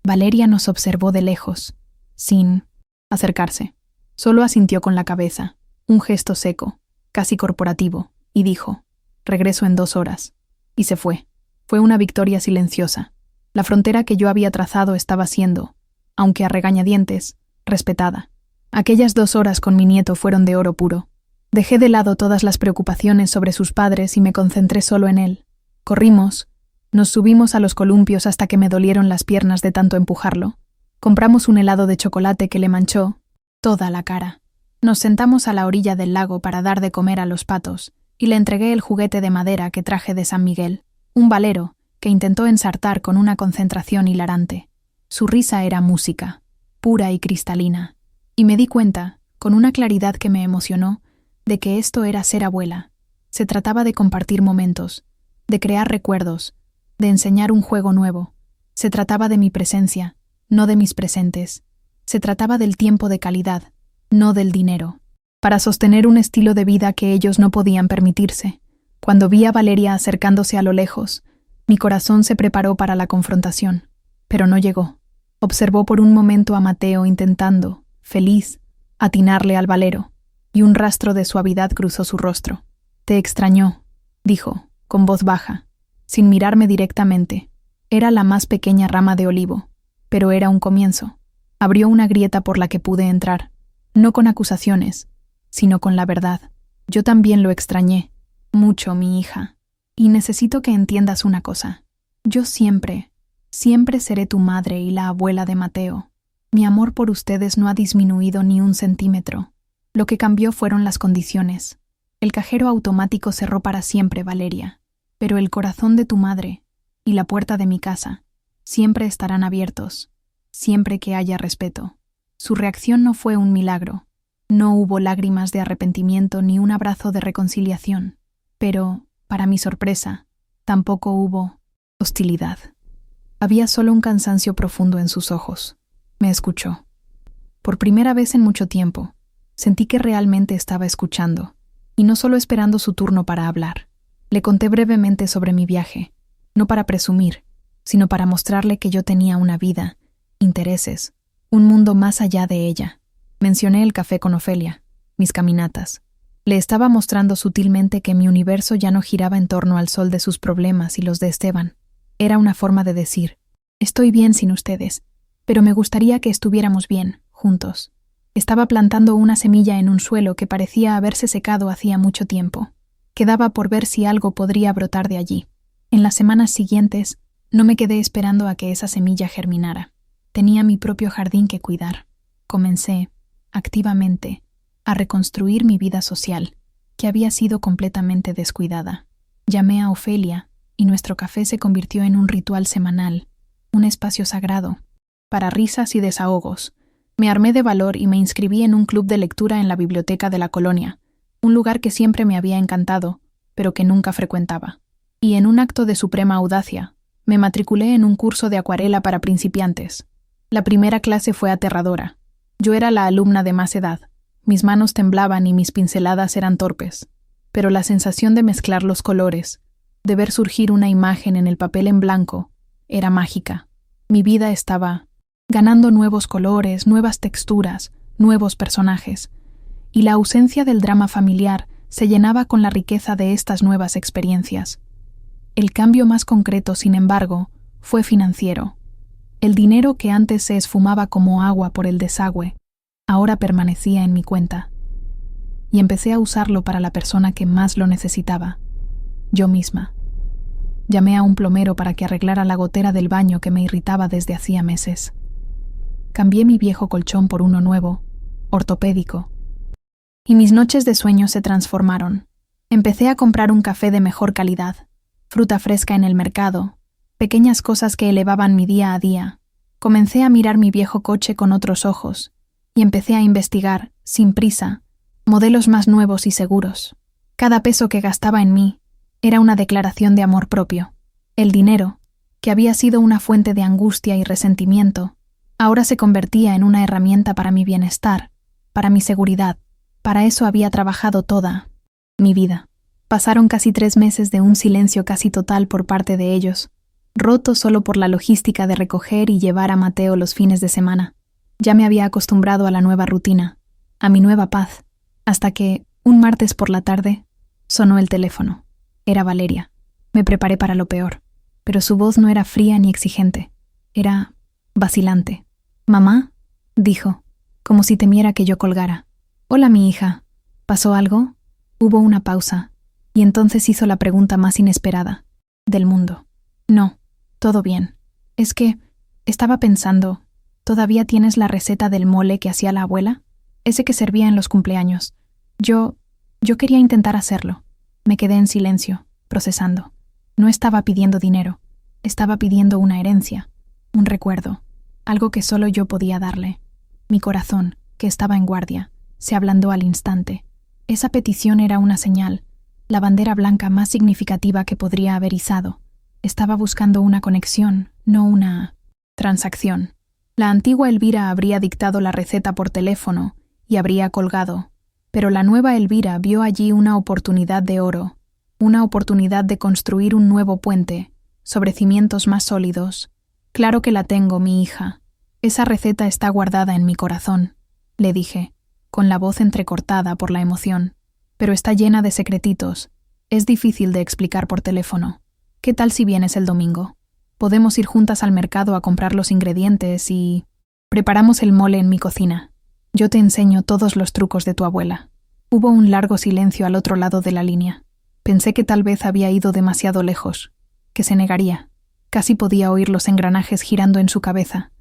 Valeria nos observó de lejos, sin acercarse. Solo asintió con la cabeza, un gesto seco, casi corporativo, y dijo, «Regreso en 2 horas». Y se fue. Fue una victoria silenciosa. La frontera que yo había trazado estaba siendo, aunque a regañadientes, respetada. Aquellas 2 horas con mi nieto fueron de oro puro. Dejé de lado todas las preocupaciones sobre sus padres y me concentré solo en él. Corrimos, nos subimos a los columpios hasta que me dolieron las piernas de tanto empujarlo. Compramos un helado de chocolate que le manchó toda la cara. Nos sentamos a la orilla del lago para dar de comer a los patos y le entregué el juguete de madera que traje de San Miguel, un valero que intentó ensartar con una concentración hilarante. Su risa era música, pura y cristalina. Y me di cuenta, con una claridad que me emocionó, de que esto era ser abuela. Se trataba de compartir momentos, de crear recuerdos, de enseñar un juego nuevo. Se trataba de mi presencia, no de mis presentes. Se trataba del tiempo de calidad, no del dinero. Para sostener un estilo de vida que ellos no podían permitirse. Cuando vi a Valeria acercándose a lo lejos, mi corazón se preparó para la confrontación. Pero no llegó. Observó por un momento a Mateo intentando, feliz, atinarle al valero, y un rastro de suavidad cruzó su rostro. «Te extrañó», dijo, con voz baja, sin mirarme directamente. Era la más pequeña rama de olivo, pero era un comienzo. Abrió una grieta por la que pude entrar, no con acusaciones, sino con la verdad. Yo también lo extrañé, mucho, mi hija. Y necesito que entiendas una cosa. Yo siempre seré tu madre y la abuela de Mateo. Mi amor por ustedes no ha disminuido ni un centímetro. Lo que cambió fueron las condiciones. El cajero automático cerró para siempre, Valeria, pero el corazón de tu madre y la puerta de mi casa siempre estarán abiertos, siempre que haya respeto. Su reacción no fue un milagro. No hubo lágrimas de arrepentimiento ni un abrazo de reconciliación. Pero, para mi sorpresa, tampoco hubo hostilidad. Había solo un cansancio profundo en sus ojos. Me escuchó. Por primera vez en mucho tiempo, sentí que realmente estaba escuchando, y no solo esperando su turno para hablar. Le conté brevemente sobre mi viaje, no para presumir, sino para mostrarle que yo tenía una vida, intereses, un mundo más allá de ella. Mencioné el café con Ofelia, mis caminatas. Le estaba mostrando sutilmente que mi universo ya no giraba en torno al sol de sus problemas y los de Esteban. Era una forma de decir, estoy bien sin ustedes, pero me gustaría que estuviéramos bien, juntos. Estaba plantando una semilla en un suelo que parecía haberse secado hacía mucho tiempo. Quedaba por ver si algo podría brotar de allí. En las semanas siguientes, no me quedé esperando a que esa semilla germinara. Tenía mi propio jardín que cuidar. Comencé, activamente, a reconstruir mi vida social, que había sido completamente descuidada. Llamé a Ofelia, y nuestro café se convirtió en un ritual semanal, un espacio sagrado, para risas y desahogos. Me armé de valor y me inscribí en un club de lectura en la biblioteca de la colonia, un lugar que siempre me había encantado, pero que nunca frecuentaba. Y en un acto de suprema audacia, me matriculé en un curso de acuarela para principiantes. La primera clase fue aterradora. Yo era la alumna de más edad. Mis manos temblaban y mis pinceladas eran torpes. Pero la sensación de mezclar los colores, de ver surgir una imagen en el papel en blanco, era mágica. Mi vida estaba ganando nuevos colores, nuevas texturas, nuevos personajes. Y la ausencia del drama familiar se llenaba con la riqueza de estas nuevas experiencias. El cambio más concreto, sin embargo, fue financiero. El dinero que antes se esfumaba como agua por el desagüe, ahora permanecía en mi cuenta. Y empecé a usarlo para la persona que más lo necesitaba, yo misma. Llamé a un plomero para que arreglara la gotera del baño que me irritaba desde hacía meses. Cambié mi viejo colchón por uno nuevo, ortopédico. Y mis noches de sueño se transformaron. Empecé a comprar un café de mejor calidad, fruta fresca en el mercado, pequeñas cosas que elevaban mi día a día. Comencé a mirar mi viejo coche con otros ojos y empecé a investigar, sin prisa, modelos más nuevos y seguros. Cada peso que gastaba en mí era una declaración de amor propio. El dinero, que había sido una fuente de angustia y resentimiento, ahora se convertía en una herramienta para mi bienestar, para mi seguridad. Para eso había trabajado toda mi vida. Pasaron casi 3 meses de un silencio casi total por parte de ellos, roto solo por la logística de recoger y llevar a Mateo los fines de semana. Ya me había acostumbrado a la nueva rutina, a mi nueva paz, hasta que, un martes por la tarde, sonó el teléfono. Era Valeria. Me preparé para lo peor, pero su voz no era fría ni exigente. Era vacilante. «¿Mamá?», dijo, como si temiera que yo colgara. «Hola, mi hija. ¿Pasó algo?». Hubo una pausa, y entonces hizo la pregunta más inesperada del mundo. «No, todo bien. Es que estaba pensando, ¿todavía tienes la receta del mole que hacía la abuela? Ese que servía en los cumpleaños. Yo quería intentar hacerlo». Me quedé en silencio, procesando. No estaba pidiendo dinero. Estaba pidiendo una herencia, un recuerdo, algo que solo yo podía darle. Mi corazón, que estaba en guardia, se ablandó al instante. Esa petición era una señal, la bandera blanca más significativa que podría haber izado. Estaba buscando una conexión, no una transacción. La antigua Elvira habría dictado la receta por teléfono y habría colgado, pero la nueva Elvira vio allí una oportunidad de oro, una oportunidad de construir un nuevo puente, sobre cimientos más sólidos. «Claro que la tengo, mi hija. Esa receta está guardada en mi corazón», le dije, con la voz entrecortada por la emoción. «Pero está llena de secretitos. Es difícil de explicar por teléfono. ¿Qué tal si vienes el domingo?» Podemos ir juntas al mercado a comprar los ingredientes y... Preparamos el mole en mi cocina. Yo te enseño todos los trucos de tu abuela. Hubo un largo silencio al otro lado de la línea. Pensé que tal vez había ido demasiado lejos, que se negaría. Casi podía oír los engranajes girando en su cabeza.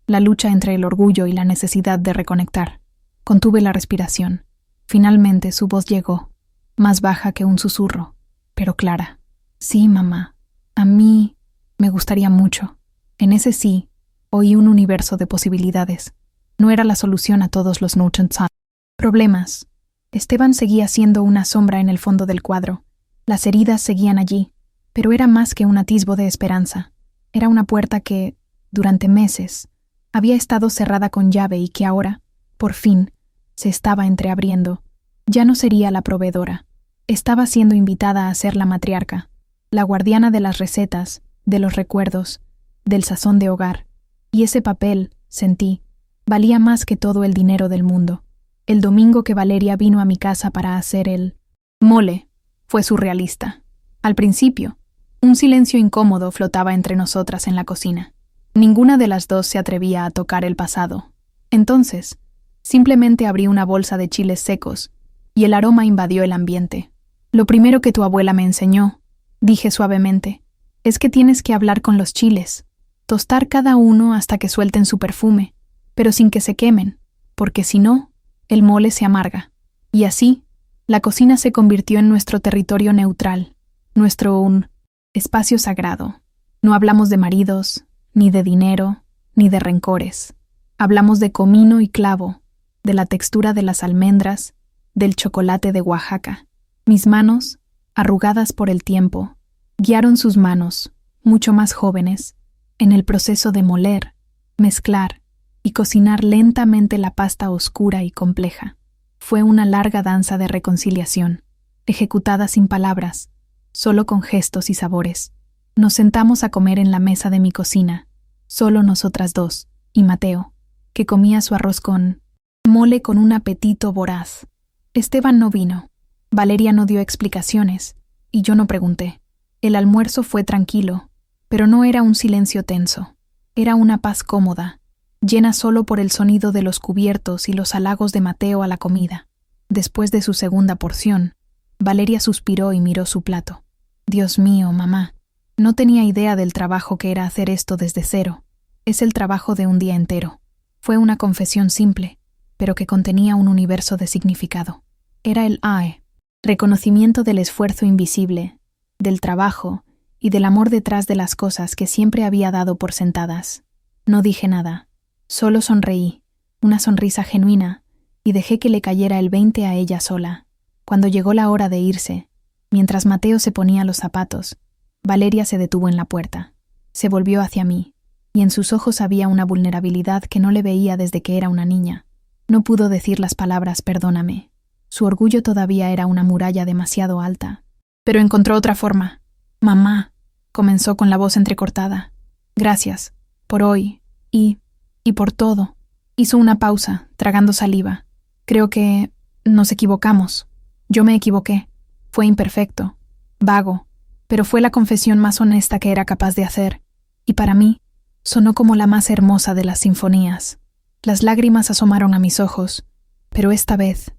La lucha entre el orgullo y la necesidad de reconectar. Contuve la respiración. Finalmente su voz llegó, más baja que un susurro, pero clara. Sí, mamá. A mí me gustaría mucho. En ese sí, oí un universo de posibilidades. No era la solución a todos los problemas. Esteban seguía siendo una sombra en el fondo del cuadro. Las heridas seguían allí, pero era más que un atisbo de esperanza. Era una puerta que, durante meses, había estado cerrada con llave y que ahora, por fin, se estaba entreabriendo. Ya no sería la proveedora. Estaba siendo invitada a ser la matriarca, la guardiana de las recetas, de los recuerdos, del sazón de hogar. Y ese papel, sentí, valía más que todo el dinero del mundo. El domingo que Valeria vino a mi casa para hacer el mole, fue surrealista. Al principio, un silencio incómodo flotaba entre nosotras en la cocina. Ninguna de las dos se atrevía a tocar el pasado. Entonces, simplemente abrí una bolsa de chiles secos y el aroma invadió el ambiente. Lo primero que tu abuela me enseñó, dije suavemente, es que tienes que hablar con los chiles, tostar cada uno hasta que suelten su perfume, pero sin que se quemen, porque si no, el mole se amarga. Y así, la cocina se convirtió en nuestro territorio neutral, nuestro espacio sagrado. No hablamos de maridos, ni de dinero, ni de rencores. Hablamos de comino y clavo, de la textura de las almendras, del chocolate de Oaxaca. Mis manos, arrugadas por el tiempo, guiaron sus manos, mucho más jóvenes, en el proceso de moler, mezclar y cocinar lentamente la pasta oscura y compleja. Fue una larga danza de reconciliación, ejecutada sin palabras, solo con gestos y sabores. Nos sentamos a comer en la mesa de mi cocina, solo nosotras dos, y Mateo, que comía su arroz con mole con un apetito voraz. Esteban no vino, Valeria no dio explicaciones, y yo no pregunté. El almuerzo fue tranquilo, pero no era un silencio tenso. Era una paz cómoda, llena solo por el sonido de los cubiertos y los halagos de Mateo a la comida. Después de su segunda porción, Valeria suspiró y miró su plato. Dios mío, mamá, no tenía idea del trabajo que era hacer esto desde cero. Es el trabajo de un día entero. Fue una confesión simple, pero que contenía un universo de significado. Era el reconocimiento del esfuerzo invisible, del trabajo y del amor detrás de las cosas que siempre había dado por sentadas. No dije nada. Solo sonreí, una sonrisa genuina, y dejé que le cayera el 20 a ella sola. Cuando llegó la hora de irse, mientras Mateo se ponía los zapatos, Valeria se detuvo en la puerta. Se volvió hacia mí, y en sus ojos había una vulnerabilidad que no le veía desde que era una niña. No pudo decir las palabras perdóname. Su orgullo todavía era una muralla demasiado alta. Pero encontró otra forma. Mamá, comenzó con la voz entrecortada. Gracias, por hoy, y por todo. Hizo una pausa, tragando saliva. Creo que nos equivocamos. Yo me equivoqué. Fue imperfecto, vago, pero fue la confesión más honesta que era capaz de hacer. Y para mí, sonó como la más hermosa de las sinfonías. Las lágrimas asomaron a mis ojos, pero esta vez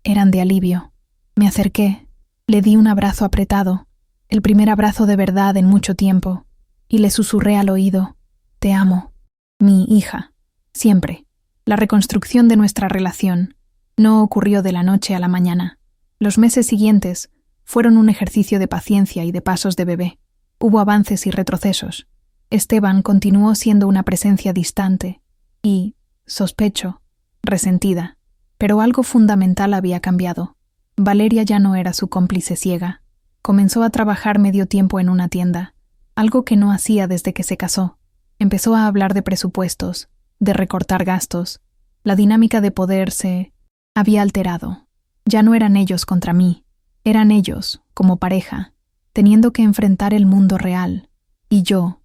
eran de alivio. Me acerqué, le di un abrazo apretado, el primer abrazo de verdad en mucho tiempo, y le susurré al oído, te amo, mi hija, siempre. La reconstrucción de nuestra relación no ocurrió de la noche a la mañana. Los meses siguientes fueron un ejercicio de paciencia y de pasos de bebé. Hubo avances y retrocesos. Esteban continuó siendo una presencia distante y, sospecho, resentida. Pero algo fundamental había cambiado. Valeria ya no era su cómplice ciega. Comenzó a trabajar medio tiempo en una tienda, algo que no hacía desde que se casó. Empezó a hablar de presupuestos, de recortar gastos. La dinámica de poder se había alterado. Ya no eran ellos contra mí, eran ellos, como pareja, teniendo que enfrentar el mundo real. Y yo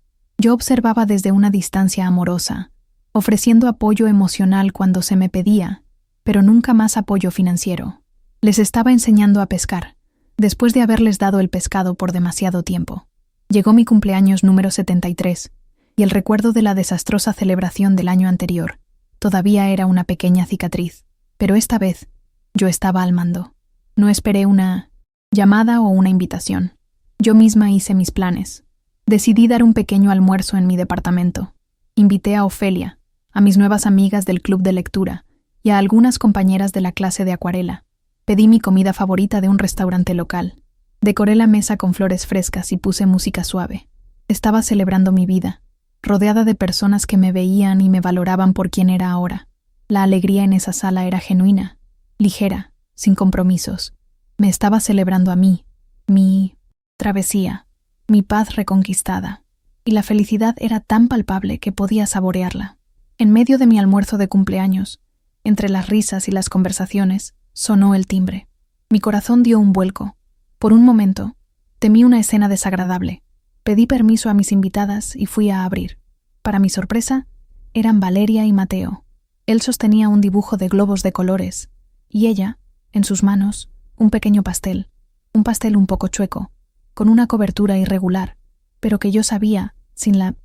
observaba desde una distancia amorosa, ofreciendo apoyo emocional cuando se me pedía, pero nunca más apoyo financiero. Les estaba enseñando a pescar, después de haberles dado el pescado por demasiado tiempo. Llegó mi cumpleaños número 73, y el recuerdo de la desastrosa celebración del año anterior todavía era una pequeña cicatriz. Pero esta vez yo estaba al mando. No esperé una llamada o una invitación. Yo misma hice mis planes. Decidí dar un pequeño almuerzo en mi departamento. Invité a Ofelia, a mis nuevas amigas del club de lectura y a algunas compañeras de la clase de acuarela. Pedí mi comida favorita de un restaurante local. Decoré la mesa con flores frescas y puse música suave. Estaba celebrando mi vida, rodeada de personas que me veían y me valoraban por quien era ahora. La alegría en esa sala era genuina, ligera, sin compromisos. Me estaba celebrando a mí, mi travesía, mi paz reconquistada. Y la felicidad era tan palpable que podía saborearla. En medio de mi almuerzo de cumpleaños, entre las risas y las conversaciones, sonó el timbre. Mi corazón dio un vuelco. Por un momento, temí una escena desagradable. Pedí permiso a mis invitadas y fui a abrir. Para mi sorpresa, eran Valeria y Mateo. Él sostenía un dibujo de globos de colores, y ella, en sus manos, un pequeño pastel, un pastel un poco chueco, con una cobertura irregular, pero que yo sabía, sin la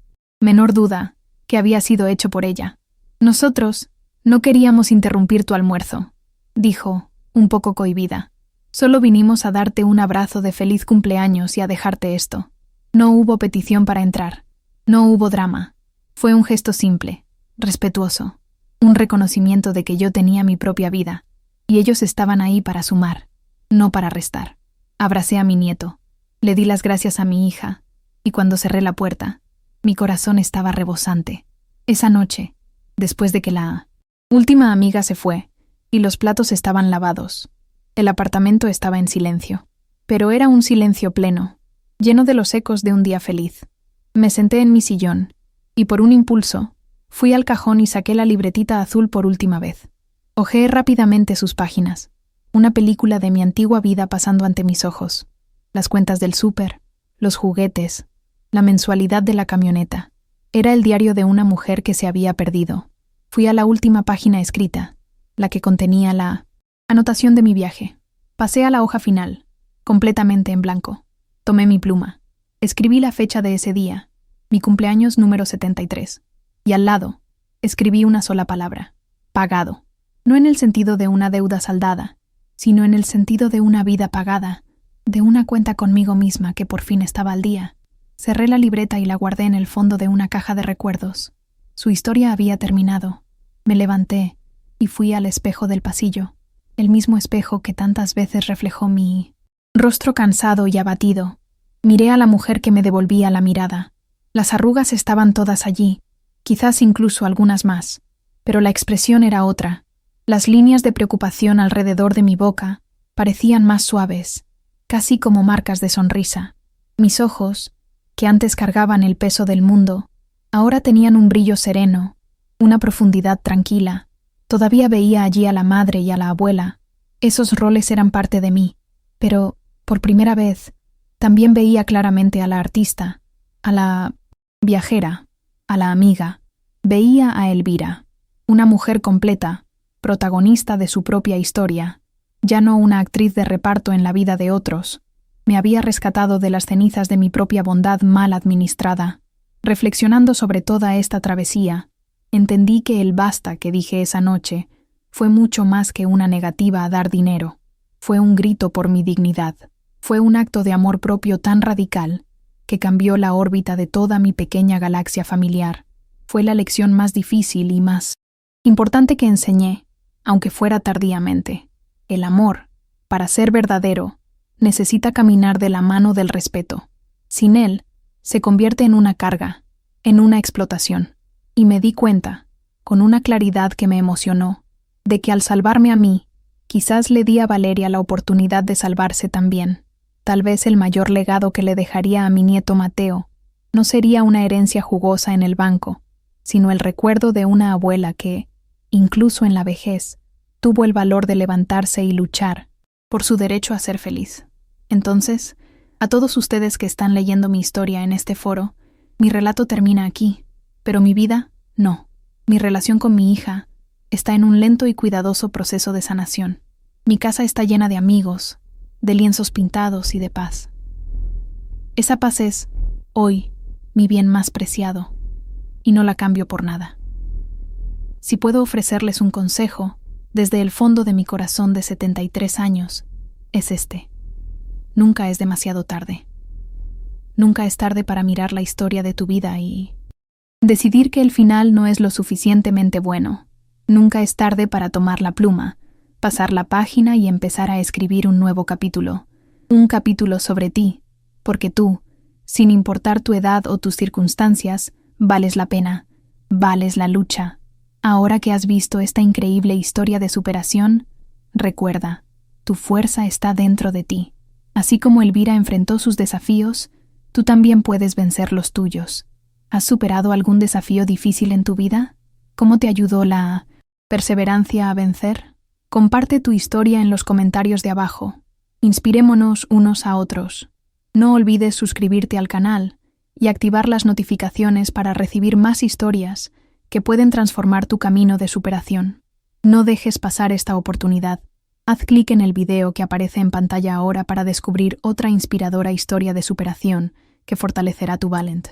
menor duda, que había sido hecho por ella. Nosotros no queríamos interrumpir tu almuerzo, dijo, un poco cohibida. Solo vinimos a darte un abrazo de feliz cumpleaños y a dejarte esto. No hubo petición para entrar. No hubo drama. Fue un gesto simple, respetuoso, un reconocimiento de que yo tenía mi propia vida, y ellos estaban ahí para sumar, no para restar. Abracé a mi nieto, le di las gracias a mi hija, y cuando cerré la puerta, mi corazón estaba rebosante. Esa noche, después de que la última amiga se fue, y los platos estaban lavados, el apartamento estaba en silencio. Pero era un silencio pleno, lleno de los ecos de un día feliz. Me senté en mi sillón, y por un impulso, fui al cajón y saqué la libretita azul por última vez. Hojeé rápidamente sus páginas, una película de mi antigua vida pasando ante mis ojos. Las cuentas del súper, los juguetes, la mensualidad de la camioneta. Era el diario de una mujer que se había perdido. Fui a la última página escrita, la que contenía la anotación de mi viaje. Pasé a la hoja final, completamente en blanco. Tomé mi pluma. Escribí la fecha de ese día, mi cumpleaños número 73. Y al lado, escribí una sola palabra: pagado. No en el sentido de una deuda saldada, sino en el sentido de una vida pagada, de una cuenta conmigo misma que por fin estaba al día. Cerré la libreta y la guardé en el fondo de una caja de recuerdos. Su historia había terminado. Me levanté y fui al espejo del pasillo, el mismo espejo que tantas veces reflejó mi rostro cansado y abatido. Miré a la mujer que me devolvía la mirada. Las arrugas estaban todas allí, quizás incluso algunas más, pero la expresión era otra. Las líneas de preocupación alrededor de mi boca parecían más suaves, casi como marcas de sonrisa. Mis ojos, que antes cargaban el peso del mundo, ahora tenían un brillo sereno, una profundidad tranquila. Todavía veía allí a la madre y a la abuela. Esos roles eran parte de mí, pero, por primera vez, también veía claramente a la artista, a la viajera, a la amiga. Veía a Elvira, una mujer completa, protagonista de su propia historia, ya no una actriz de reparto en la vida de otros. Me había rescatado de las cenizas de mi propia bondad mal administrada. Reflexionando sobre toda esta travesía, entendí que el basta que dije esa noche fue mucho más que una negativa a dar dinero. Fue un grito por mi dignidad. Fue un acto de amor propio tan radical que cambió la órbita de toda mi pequeña galaxia familiar. Fue la lección más difícil y más importante que enseñé, aunque fuera tardíamente. El amor, para ser verdadero, necesita caminar de la mano del respeto. Sin él, se convierte en una carga, en una explotación. Y me di cuenta, con una claridad que me emocionó, de que al salvarme a mí, quizás le di a Valeria la oportunidad de salvarse también. Tal vez el mayor legado que le dejaría a mi nieto Mateo no sería una herencia jugosa en el banco, sino el recuerdo de una abuela que, incluso en la vejez, tuvo el valor de levantarse y luchar por su derecho a ser feliz. Entonces, a todos ustedes que están leyendo mi historia en este foro, mi relato termina aquí, pero mi vida, no. Mi relación con mi hija está en un lento y cuidadoso proceso de sanación. Mi casa está llena de amigos, de lienzos pintados y de paz. Esa paz es hoy, mi bien más preciado, y no la cambio por nada. Si puedo ofrecerles un consejo, desde el fondo de mi corazón de 73 años, es este. Nunca es demasiado tarde. Nunca es tarde para mirar la historia de tu vida y decidir que el final no es lo suficientemente bueno. Nunca es tarde para tomar la pluma, pasar la página y empezar a escribir un nuevo capítulo. Un capítulo sobre ti, porque tú, sin importar tu edad o tus circunstancias, vales la pena, vales la lucha. Ahora que has visto esta increíble historia de superación, recuerda, tu fuerza está dentro de ti. Así como Elvira enfrentó sus desafíos, tú también puedes vencer los tuyos. ¿Has superado algún desafío difícil en tu vida? ¿Cómo te ayudó la perseverancia a vencer? Comparte tu historia en los comentarios de abajo. Inspirémonos unos a otros. No olvides suscribirte al canal y activar las notificaciones para recibir más historias que pueden transformar tu camino de superación. No dejes pasar esta oportunidad. Haz clic en el video que aparece en pantalla ahora para descubrir otra inspiradora historia de superación que fortalecerá tu talento.